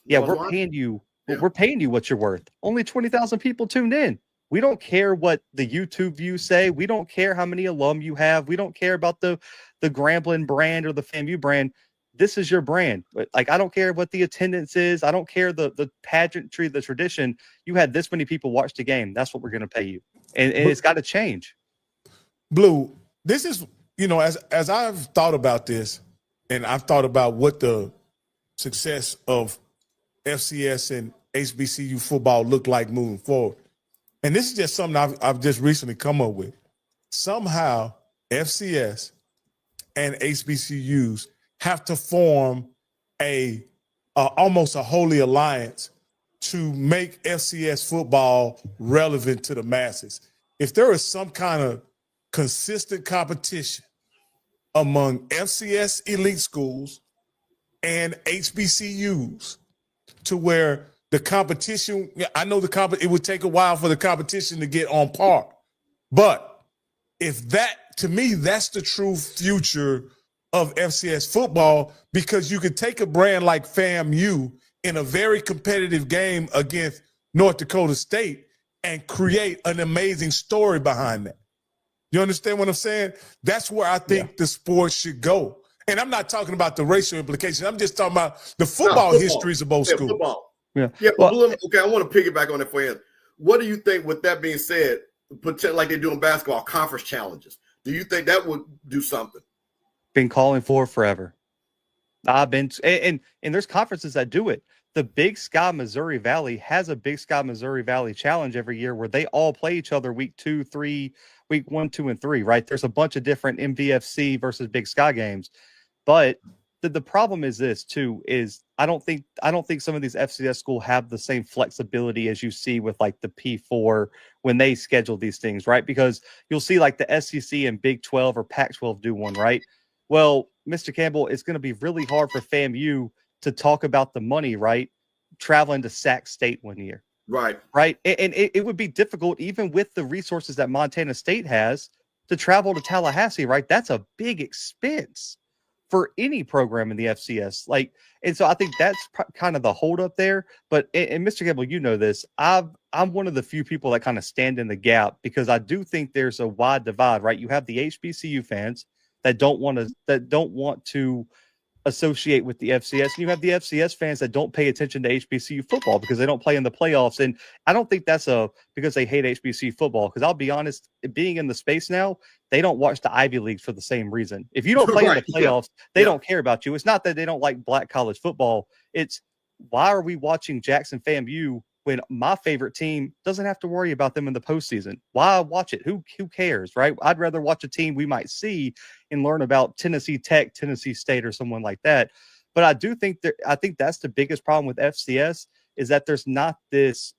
Yeah, we're paying you. Yeah. We're paying you what you're worth. Only 20,000 people tuned in. We don't care what the YouTube views say. We don't care how many alum you have. We don't care about the Grambling brand or the FAMU brand. This is your brand. I don't care what the attendance is. I don't care the pageantry, the tradition. You had this many people watch the game. That's what we're going to pay you. And it's got to change. Blue, this is, as I've thought about this, and I've thought about what the success of FCS and HBCU football look like moving forward. And this is just something I've just recently come up with. Somehow FCS and HBCUs have to form almost a holy alliance to make FCS football relevant to the masses. If there is some kind of consistent competition among FCS elite schools and HBCUs, to where the competition, I know it would take a while for the competition to get on par, but if that, to me, that's the true future of FCS football, because you could take a brand like FAMU in a very competitive game against North Dakota State and create an amazing story behind that. You understand what I'm saying? That's where I think the sport should go. And I'm not talking about the racial implications. I'm just talking about the football histories of both schools. Football. Yeah. Well, okay, I want to piggyback on it for you. What do you think, with that being said, like they do in basketball, conference challenges? Do you think that would do something? Been calling for forever. I've been and there's conferences that do it. The Big Sky Missouri Valley has a Big Sky Missouri Valley Challenge every year where they all play each other week 2, 3, week 1, 2, and 3, right? There's a bunch of different MVFC versus Big Sky games. But the problem is this too, is I don't think some of these FCS schools have the same flexibility as you see with like the P4 when they schedule these things, right? Because you'll see like the SEC and Big 12 or Pac-12 do one, right? Well, Mr. Campbell, it's going to be really hard for FAMU to talk about the money, right? Traveling to Sac State one year. Right. Right. And it would be difficult, even with the resources that Montana State has, to travel to Tallahassee, right? That's a big expense for any program in the FCS. Like, and so I think that's kind of the holdup there. But, and Mr. Campbell, you know this, I'm one of the few people that kind of stand in the gap, because I do think there's a wide divide, right? You have the HBCU fans that don't want to associate with the FCS, and you have the FCS fans that don't pay attention to HBCU football because they don't play in the playoffs. And I don't think that's because they hate HBCU football, because I'll be honest, being in the space now, they don't watch the Ivy Leagues for the same reason. If you don't play in the playoffs, they don't care about you. It's not that they don't like black college football. It's, why are we watching Jackson FAMU when my favorite team doesn't have to worry about them in the postseason? Why watch it? Who cares, right? I'd rather watch a team we might see and learn about Tennessee Tech, Tennessee State, or someone like that. But I think that's the biggest problem with FCS, is that there's not this,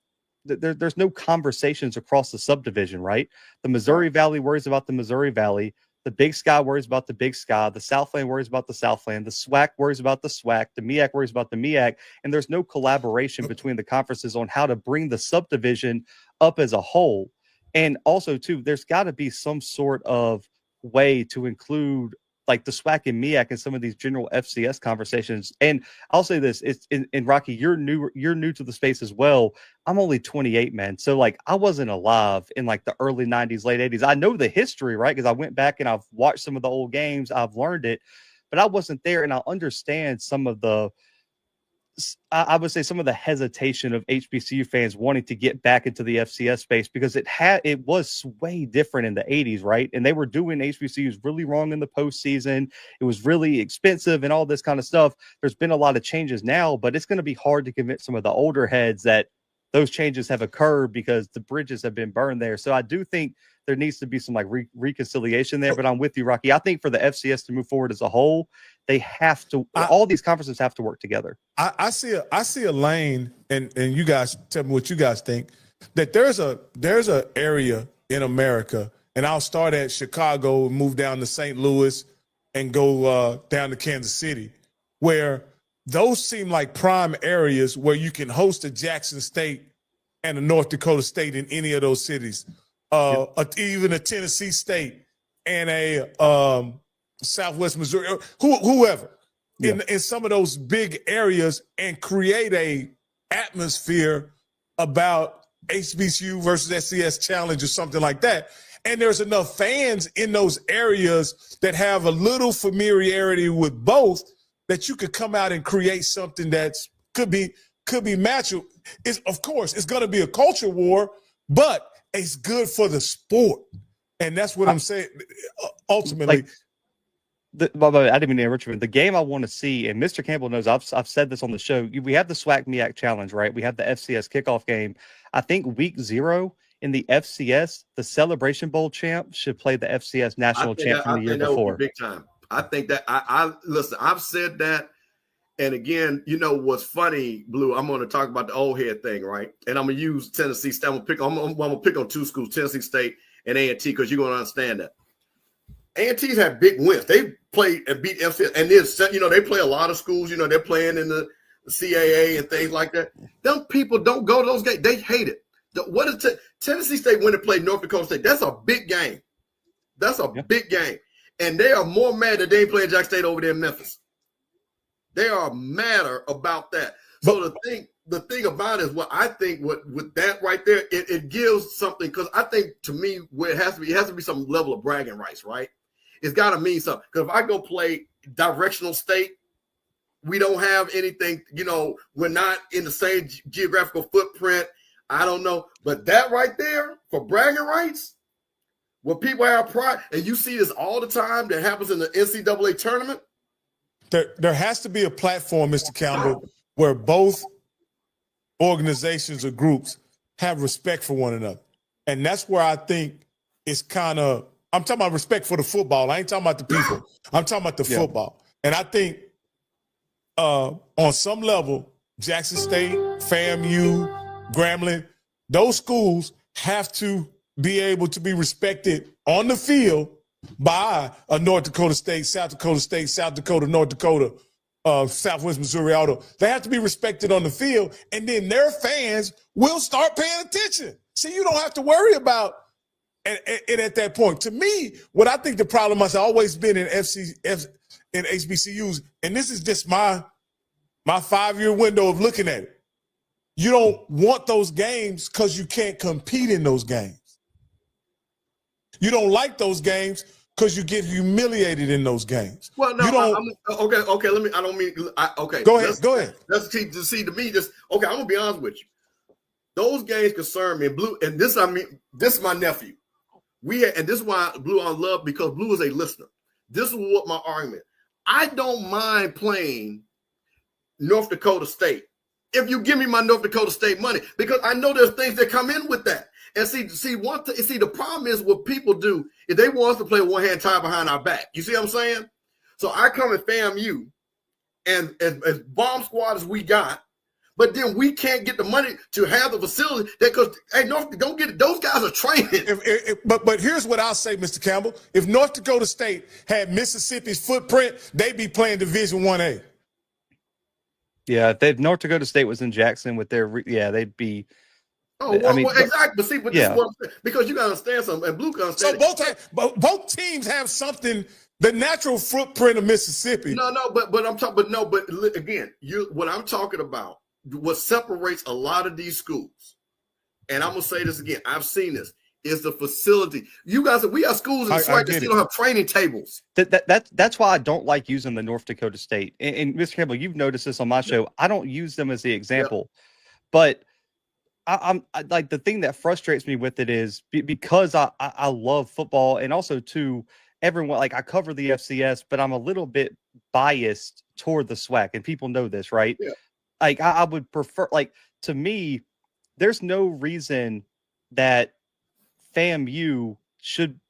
there's no conversations across the subdivision, right? The Missouri Valley worries about the Missouri Valley. The Big Sky worries about the Big Sky. The Southland worries about the Southland. The SWAC worries about the SWAC. The MEAC worries about the MEAC. And there's no collaboration between the conferences on how to bring the subdivision up as a whole. And also, too, there's got to be some sort of way to include like the SWAC and MEAC in some of these general FCS conversations. And I'll say this, it's in Rocky, you're new to the space as well. I'm only 28, man. So like, I wasn't alive in like the early 90s, late 80s. I know the history, right? Because I went back and I've watched some of the old games. I've learned it, but I wasn't there. And I understand some of the, I would say, some of the hesitation of HBCU fans wanting to get back into the FCS space, because it was way different in the 80s, right? And they were doing HBCUs really wrong in the postseason. It was really expensive and all this kind of stuff. There's been a lot of changes now, but it's going to be hard to convince some of the older heads that those changes have occurred, because the bridges have been burned there. So I do think there needs to be some like reconciliation there. But I'm with you, Rocky. I think for the FCS to move forward as a whole, they have to. All these conferences have to work together. I see a lane, and you guys tell me what you guys think. That there's a area in America, and I'll start at Chicago and move down to St. Louis and go down to Kansas City, where those seem like prime areas where you can host a Jackson State and a North Dakota State in any of those cities, even a Tennessee State and a Southwest Missouri, whoever, in some of those big areas, and create a atmosphere about HBCU versus FCS challenge or something like that. And there's enough fans in those areas that have a little familiarity with both, that you could come out and create something that's could be matchable. Of course, it's going to be a culture war, but it's good for the sport. And that's what I'm saying. Ultimately, I didn't mean to interrupt you. The game I want to see, and Mr. Campbell knows, I've said this on the show. We have the SWAC MEAC challenge, right? We have the FCS kickoff game. I think week 0 in the FCS, the Celebration Bowl champ should play the FCS national champ from the year before. Big time. I think that I listen. I've said that, and again, you know what's funny, Blue? I'm going to talk about the old head thing, right? And I'm going to use Tennessee State. I'm going to pick on two schools, Tennessee State and A&T, because you're going to understand that. A&T's have big wins. They play and beat FCS, and then they play a lot of schools. They're playing in the CAA and things like that. Them people don't go to those games. They hate it. What is Tennessee State when they play North Dakota State? That's a big game. That's a big game. And they are more mad that they ain't playing Jack State over there in Memphis. They are madder about that. So the thing about it is, what I think with that right there, it gives something, because I think, to me, where it has to be some level of bragging rights, right? It's got to mean something. Because if I go play Directional State, we don't have anything, we're not in the same geographical footprint. I don't know. But that right there, for bragging rights, where people have pride, and you see this all the time that happens in the NCAA tournament. There has to be a platform, Mr. Campbell, where both organizations or groups have respect for one another. And that's where I think it's kind of, I'm talking about respect for the football. I ain't talking about the people. I'm talking about the football. And I think on some level, Jackson State, FAMU, Grambling, those schools have to be able to be respected on the field by a North Dakota State, South Dakota, North Dakota, Southwest Missouri Auto. They have to be respected on the field, and then their fans will start paying attention. See, you don't have to worry about it at that point. To me, what I think the problem has always been in HBCUs, and this is just my 5-year window of looking at it. You don't want those games because you can't compete in those games. You don't like those games because you get humiliated in those games. Well, no, you don't. Okay. Okay. Go ahead. Let's see to me. Just okay. I'm gonna be honest with you. Those games concern me. Blue, and this is my nephew. And this is why Blue I love, because Blue is a listener. This is what my argument. I don't mind playing North Dakota State if you give me my North Dakota State money, because I know there's things that come in with that. And see, the problem is what people do is they want us to play one hand tied behind our back. You see what I'm saying? So I come at FAMU, and as bomb squad as we got, but then we can't get the money to have the facility because don't get it. Those guys are training. But here's what I'll say, Mr. Campbell. If North Dakota State had Mississippi's footprint, they'd be playing Division 1A. Yeah, if North Dakota State was in Jackson with they'd be. Oh, well, exactly. But see, this is what I'm saying, because you got to understand something, and Blue can understand. So both teams have something. The natural footprint of Mississippi. But I'm talking. But again, what I'm talking about, what separates a lot of these schools, and I'm gonna say this again. I've seen this. Is the facility. You guys, we have schools in Swag that still don't have training tables. That's why I don't like using the North Dakota State. And Mr. Campbell, you've noticed this on my show. I don't use them as the example, but I like the thing that frustrates me with it is because I love football, and also too, everyone, like I cover the FCS, but I'm a little bit biased toward the SWAC, and people know this, right? Yeah. Like I would prefer, like, to me, there's no reason that FAMU should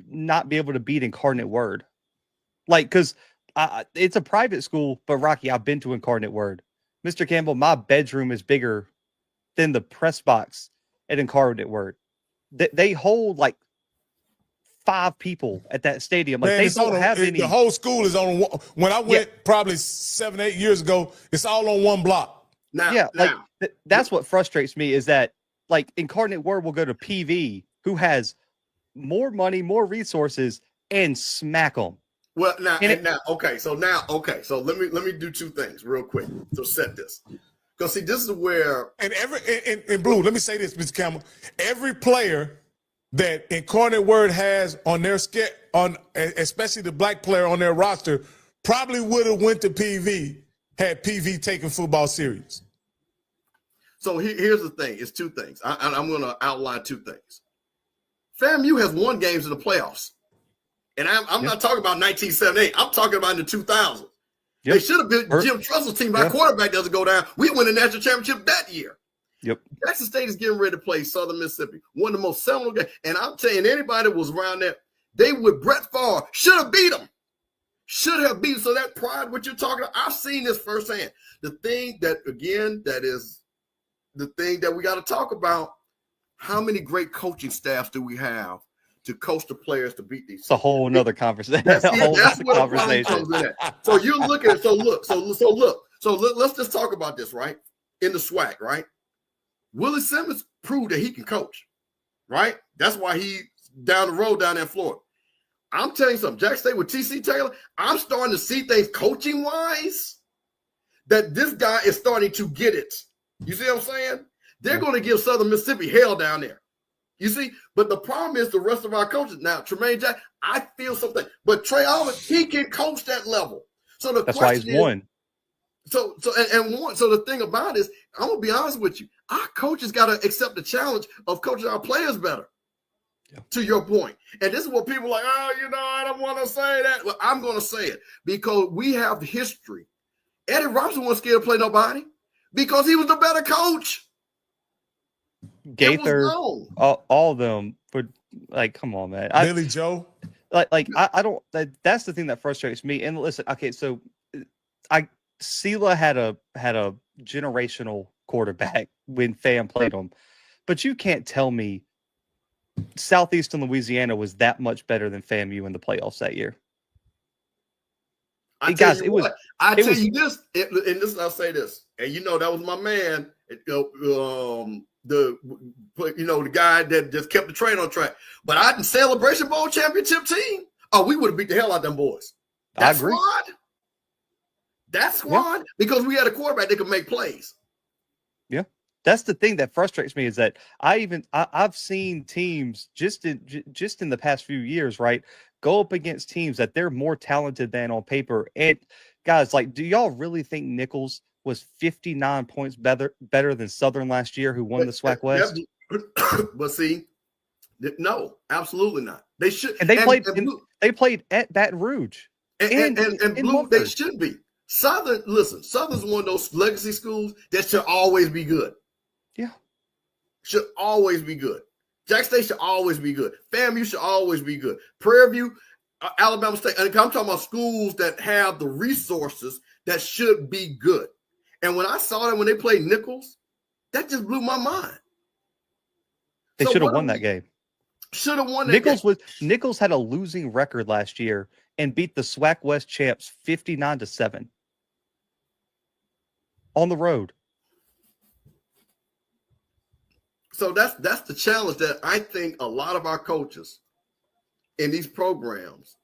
not be able to beat Incarnate Word, like, because it's a private school. But Rocky, I've been to Incarnate Word, Mr. Campbell. My bedroom is bigger than the press box at Incarnate Word. They hold like 5 people at that stadium. Like, they don't have any. The whole school is on. When I went probably 7-8 years ago, it's all on one block. That's what frustrates me is that, like, Incarnate Word will go to PV, who has more money, more resources, and smack them. Well, So let me do 2 things real quick to set this. Because see, this is where and Blue, let me say this, Mr. Campbell. Every player that Incarnate Word has on their especially the black player on their roster, probably would have went to PV had PV taken football serious. So here's the thing. It's 2 things. I'm going to outline 2 things. FAMU has won games in the playoffs. And I'm not talking about 1978. I'm talking about in the 2000s. Yep. They should have been Jim Trustle's team. My quarterback doesn't go down. We win the national championship that year. Yep. Jackson State is getting ready to play Southern Mississippi. One of the most seminal games. And I'm telling you, anybody that was around there, they would Brett Favre should have beat them. Should have beat them. So that pride, what you're talking about, I've seen this firsthand. The thing that, again, that is the thing that we got to talk about, how many great coaching staffs do we have to coach the players to beat these? It's a whole nother conversation. That's where conversation comes in at. So you look at it. So look. So let's just talk about this, right? In the SWAC, right? Willie Simmons proved that he can coach, right? That's why he down the road down there in Florida. I'm telling you something. Jack State with TC Taylor, I'm starting to see things coaching wise that this guy is starting to get it. You see what I'm saying? They're going to give Southern Mississippi hell down there. You see? But the problem is the rest of our coaches. Now, Tremaine Jack, I feel something. But Trey Allen, he can coach that level. So that's why he's won. So the thing about it is, I'm going to be honest with you. Our coaches got to accept the challenge of coaching our players better. Yeah. To your point. And this is what people are like, I don't want to say that. Well, I'm going to say it because we have history. Eddie Robinson wasn't scared to play nobody because he was the better coach. Gaither, all of them, but like, come on, man. Billy Joe. I don't. That's the thing that frustrates me. And listen, okay, so Sela had a generational quarterback when Fam played him, but you can't tell me Southeastern Louisiana was that much better than FAMU in the playoffs that year. I tell you what, I'll say this, and that was my man. The guy that just kept the train on track. But I Celebration Bowl championship team. Oh, we would have beat the hell out of them boys. I agree. That squad, because we had a quarterback that could make plays. Yeah. That's the thing that frustrates me, is that I've seen teams just in the past few years, right, go up against teams that they're more talented than on paper. And guys, like, do y'all really think Nichols was 59 points better than Southern last year, who won the SWAC West? But see, no, absolutely not. They should. And they played at Baton Rouge. And Blue, they should be. Southern's one of those legacy schools that should always be good. Yeah. Should always be good. Jackson State should always be good. FAMU should always be good. Prairie View, Alabama State. And I'm talking about schools that have the resources that should be good. And when I saw them when they played Nichols, that just blew my mind. They should have won that game. Should have won that game. Nichols had a losing record last year and beat the SWAC West champs 59-7 on the road. So that's the challenge that I think a lot of our coaches in these programs,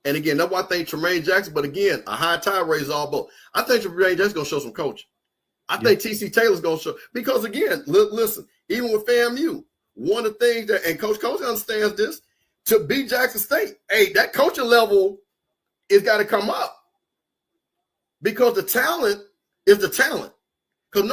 and again, that's why I think Tremaine Jackson, but again, a high tide raises all boats. I think Tremaine Jackson's going to show some coaching. I think TC Taylor's going to show, because again, listen, even with FAMU, one of the things that, and Coach understands this, to beat Jackson State, hey, that coaching level is got to come up, because the talent is the talent. Because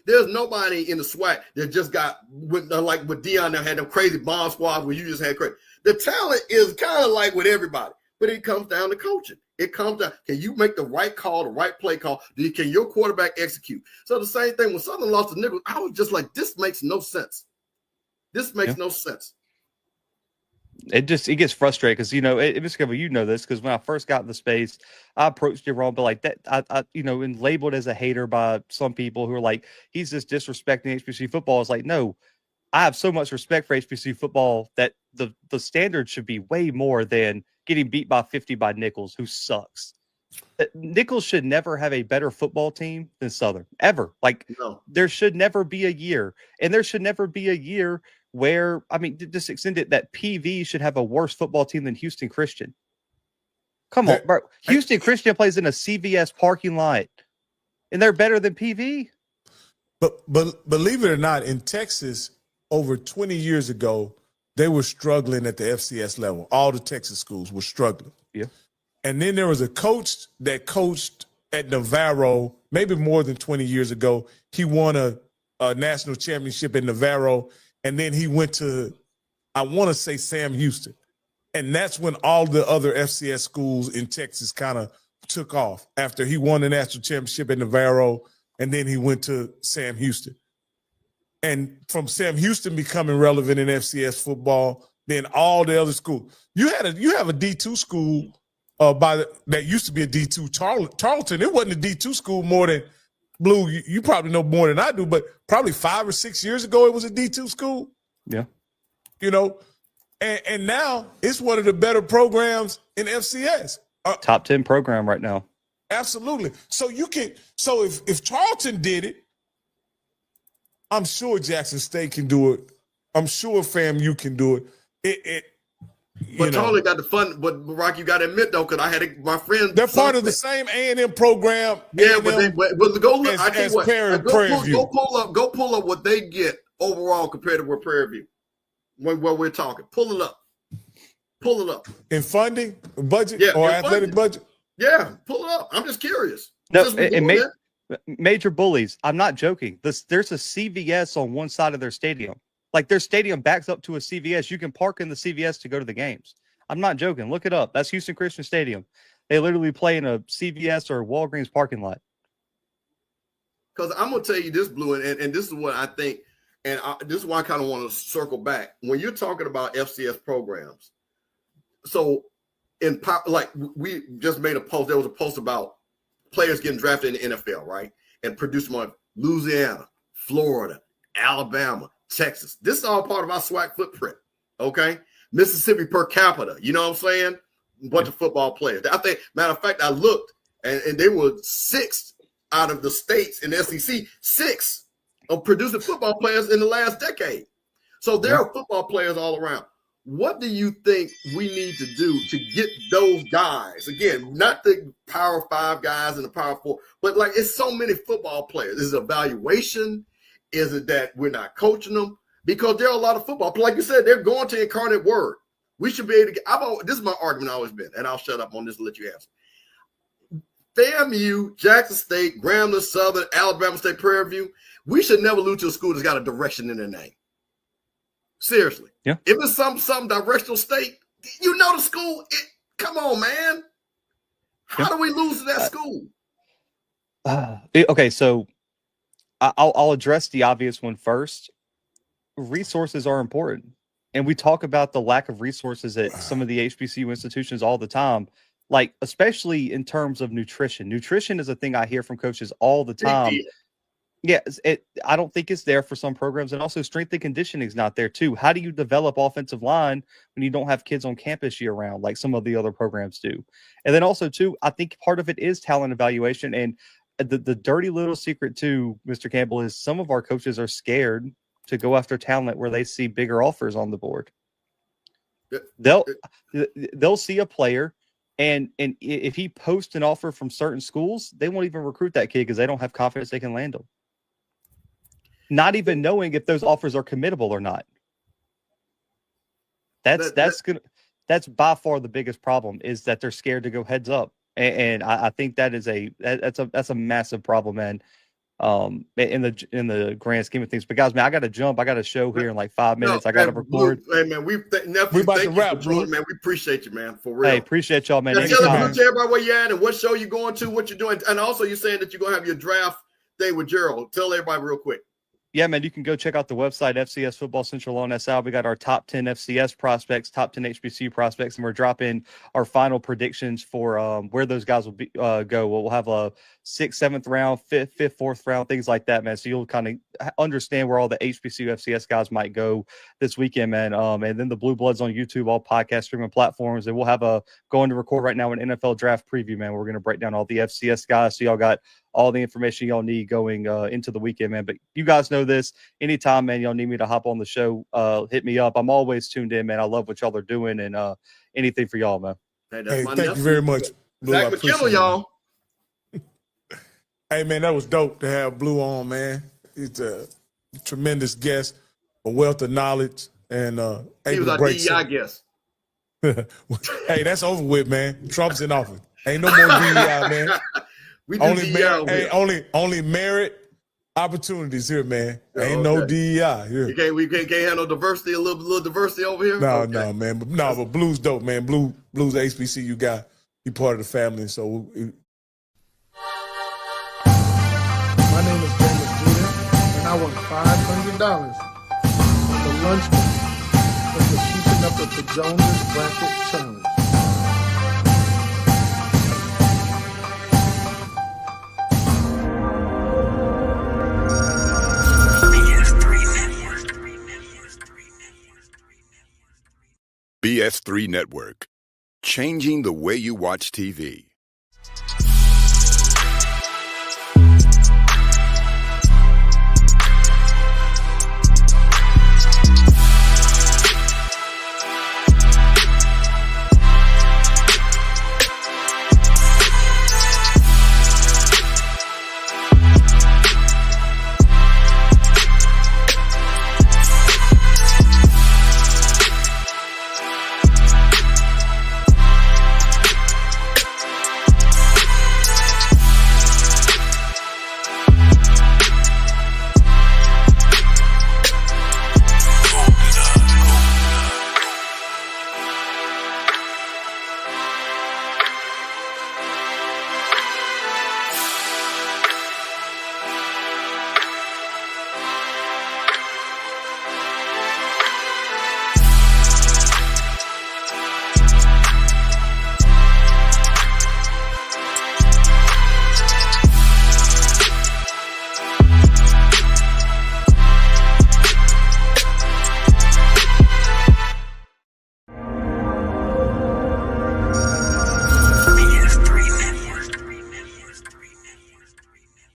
there's nobody in the SWAC that just got, like with Dion, that had them crazy bomb squads where you just had crazy. The talent is kind of like with everybody, but it comes down to coaching. It comes down, can you make the right call, the right play call? Can your quarterback execute? So the same thing when Southern lost to Nichols, I was just like, this makes no sense. This makes no sense. It gets frustrating because, Mr. Campbell, you know this, because when I first got in the space, I approached it wrong, but like that, and labeled as a hater by some people who are like, he's just disrespecting HBCU football. It's like, no, I have so much respect for HBCU football that the standard should be way more than getting beat by 50 by Nichols, who sucks. Nichols should never have a better football team than Southern, ever. Like, no. There should never be a year, and there should never be a year where, just extend it, that PV should have a worse football team than Houston Christian. Come on, bro. Houston Christian plays in a CVS parking lot, and they're better than PV. But believe it or not, in Texas, over 20 years ago, they were struggling at the FCS level. All the Texas schools were struggling. Yeah. And then there was a coach that coached at Navarro, maybe more than 20 years ago. He won a national championship at Navarro, and then he went to, I want to say, Sam Houston. And that's when all the other FCS schools in Texas kind of took off, after he won the national championship at Navarro, and then he went to Sam Houston. And from Sam Houston becoming relevant in FCS football, then all the other schools. You have a D2 school that used to be a D2, Tarleton. It wasn't a D2 school more than, Blue, you probably know more than I do, but probably 5 or 6 years ago it was a D2 school. Yeah. And now it's one of the better programs in FCS. Top 10 program right now. Absolutely. So if Tarleton did it, I'm sure Jackson State can do it. I'm sure FAMU can do it. But Tarleton got the fun. But Rock, you got to admit though, because I had my friend. They're part of the same A&M program. Yeah, but go look. I tell you what, go pull up what they get overall compared to where Prairie View. When we're talking, pull it up. In funding, budget, or athletic budget. Yeah, pull it up. I'm just curious. No, Major Bullies. I'm not joking. There's a CVS on one side of their stadium. Like, their stadium backs up to a CVS. You can park in the CVS to go to the games. I'm not joking. Look it up. That's Houston Christian Stadium. They literally play in a CVS or Walgreens parking lot. Because I'm going to tell you this, Blue, and this is what I think, and this is why I kind of want to circle back. When you're talking about FCS programs, so like we just made a post. There was a post about players getting drafted in the NFL, right? And produced money. Louisiana, Florida, Alabama, Texas. This is all part of our SWAC footprint. Okay. Mississippi per capita. You know what I'm saying? A bunch of football players. I think, matter of fact, I looked and they were 6th out of the states in the SEC, 6 of producing football players in the last decade. So there are football players all around. What do you think we need to do to get those guys? Again, not the Power 5 guys and the Power 4, but like it's so many football players. Is it evaluation? Is it that we're not coaching them? Because there are a lot of football players. Like you said, they're going to Incarnate Word. We should be able to get – this is my argument always been, and I'll shut up on this and let you answer. FAMU, Jackson State, Grambling, Southern, Alabama State, Prairie View, we should never lose to a school that's got a direction in their name. Seriously. Yeah. If it's some directional state, you know the school. Come on, man. How do we lose to that school? Okay, so I'll address the obvious one first. Resources are important. And we talk about the lack of resources at some of the HBCU institutions all the time, like especially in terms of nutrition. Nutrition is a thing I hear from coaches all the time. Yeah, I don't think it's there for some programs. And also strength and conditioning is not there too. How do you develop offensive line when you don't have kids on campus year round like some of the other programs do? And then also too, I think part of it is talent evaluation. And the dirty little secret too, Mr. Campbell, is some of our coaches are scared to go after talent where they see bigger offers on the board. They'll see a player and if he posts an offer from certain schools, they won't even recruit that kid because they don't have confidence they can land him. Not even knowing if those offers are committable or not. That's by far the biggest problem, is that they're scared to go heads up. And I think that's a massive problem, man. In the grand scheme of things. But guys, man, I got to jump. I got a show here in like 5 minutes. I got to record. Hey, man, we about to wrap, bro. Man, we appreciate you, man, for real. Hey, appreciate y'all, man. Tell everybody where you're at and what show you're going to, what you're doing, and also you're saying that you're gonna have your draft day with Gerald. Tell everybody real quick. Yeah, man, you can go check out the website, FCS Football Central on SL. We got our top 10 FCS prospects, top 10 HBCU prospects, and we're dropping our final predictions for where those guys will be go. We'll have a 6th, 7th round, 5th, 4th round, things like that, man. So you'll kind of understand where all the HBCU FCS guys might go this weekend, man. And then the Blue Bloods on YouTube, all podcast streaming platforms. And we'll have going to record right now an NFL draft preview, man. We're going to break down all the FCS guys. So y'all got all the information y'all need going into the weekend, man. But you guys know this. Anytime, man, y'all need me to hop on the show, hit me up. I'm always tuned in, man. I love what y'all are doing, and anything for y'all, man. Hey, thank you very much, Blue. Zach McKinnell, y'all. Hey, man, that was dope to have Blue on, man. He's a tremendous guest, a wealth of knowledge, and he was our DEI guest. Hey, that's over with, man. Trump's in office. Ain't no more DEI, man. We do only merit opportunities here, man. Ain't no DEI here. We can't handle diversity, a little diversity over here. No, man. But Blue's dope, man. Blue's a HBCU guy. He part of the family, so. My name is James Jr., and I won $500 on the lunch money for keeping up with the Jonas Bracket Challenge. BS3 Network, changing the way you watch TV.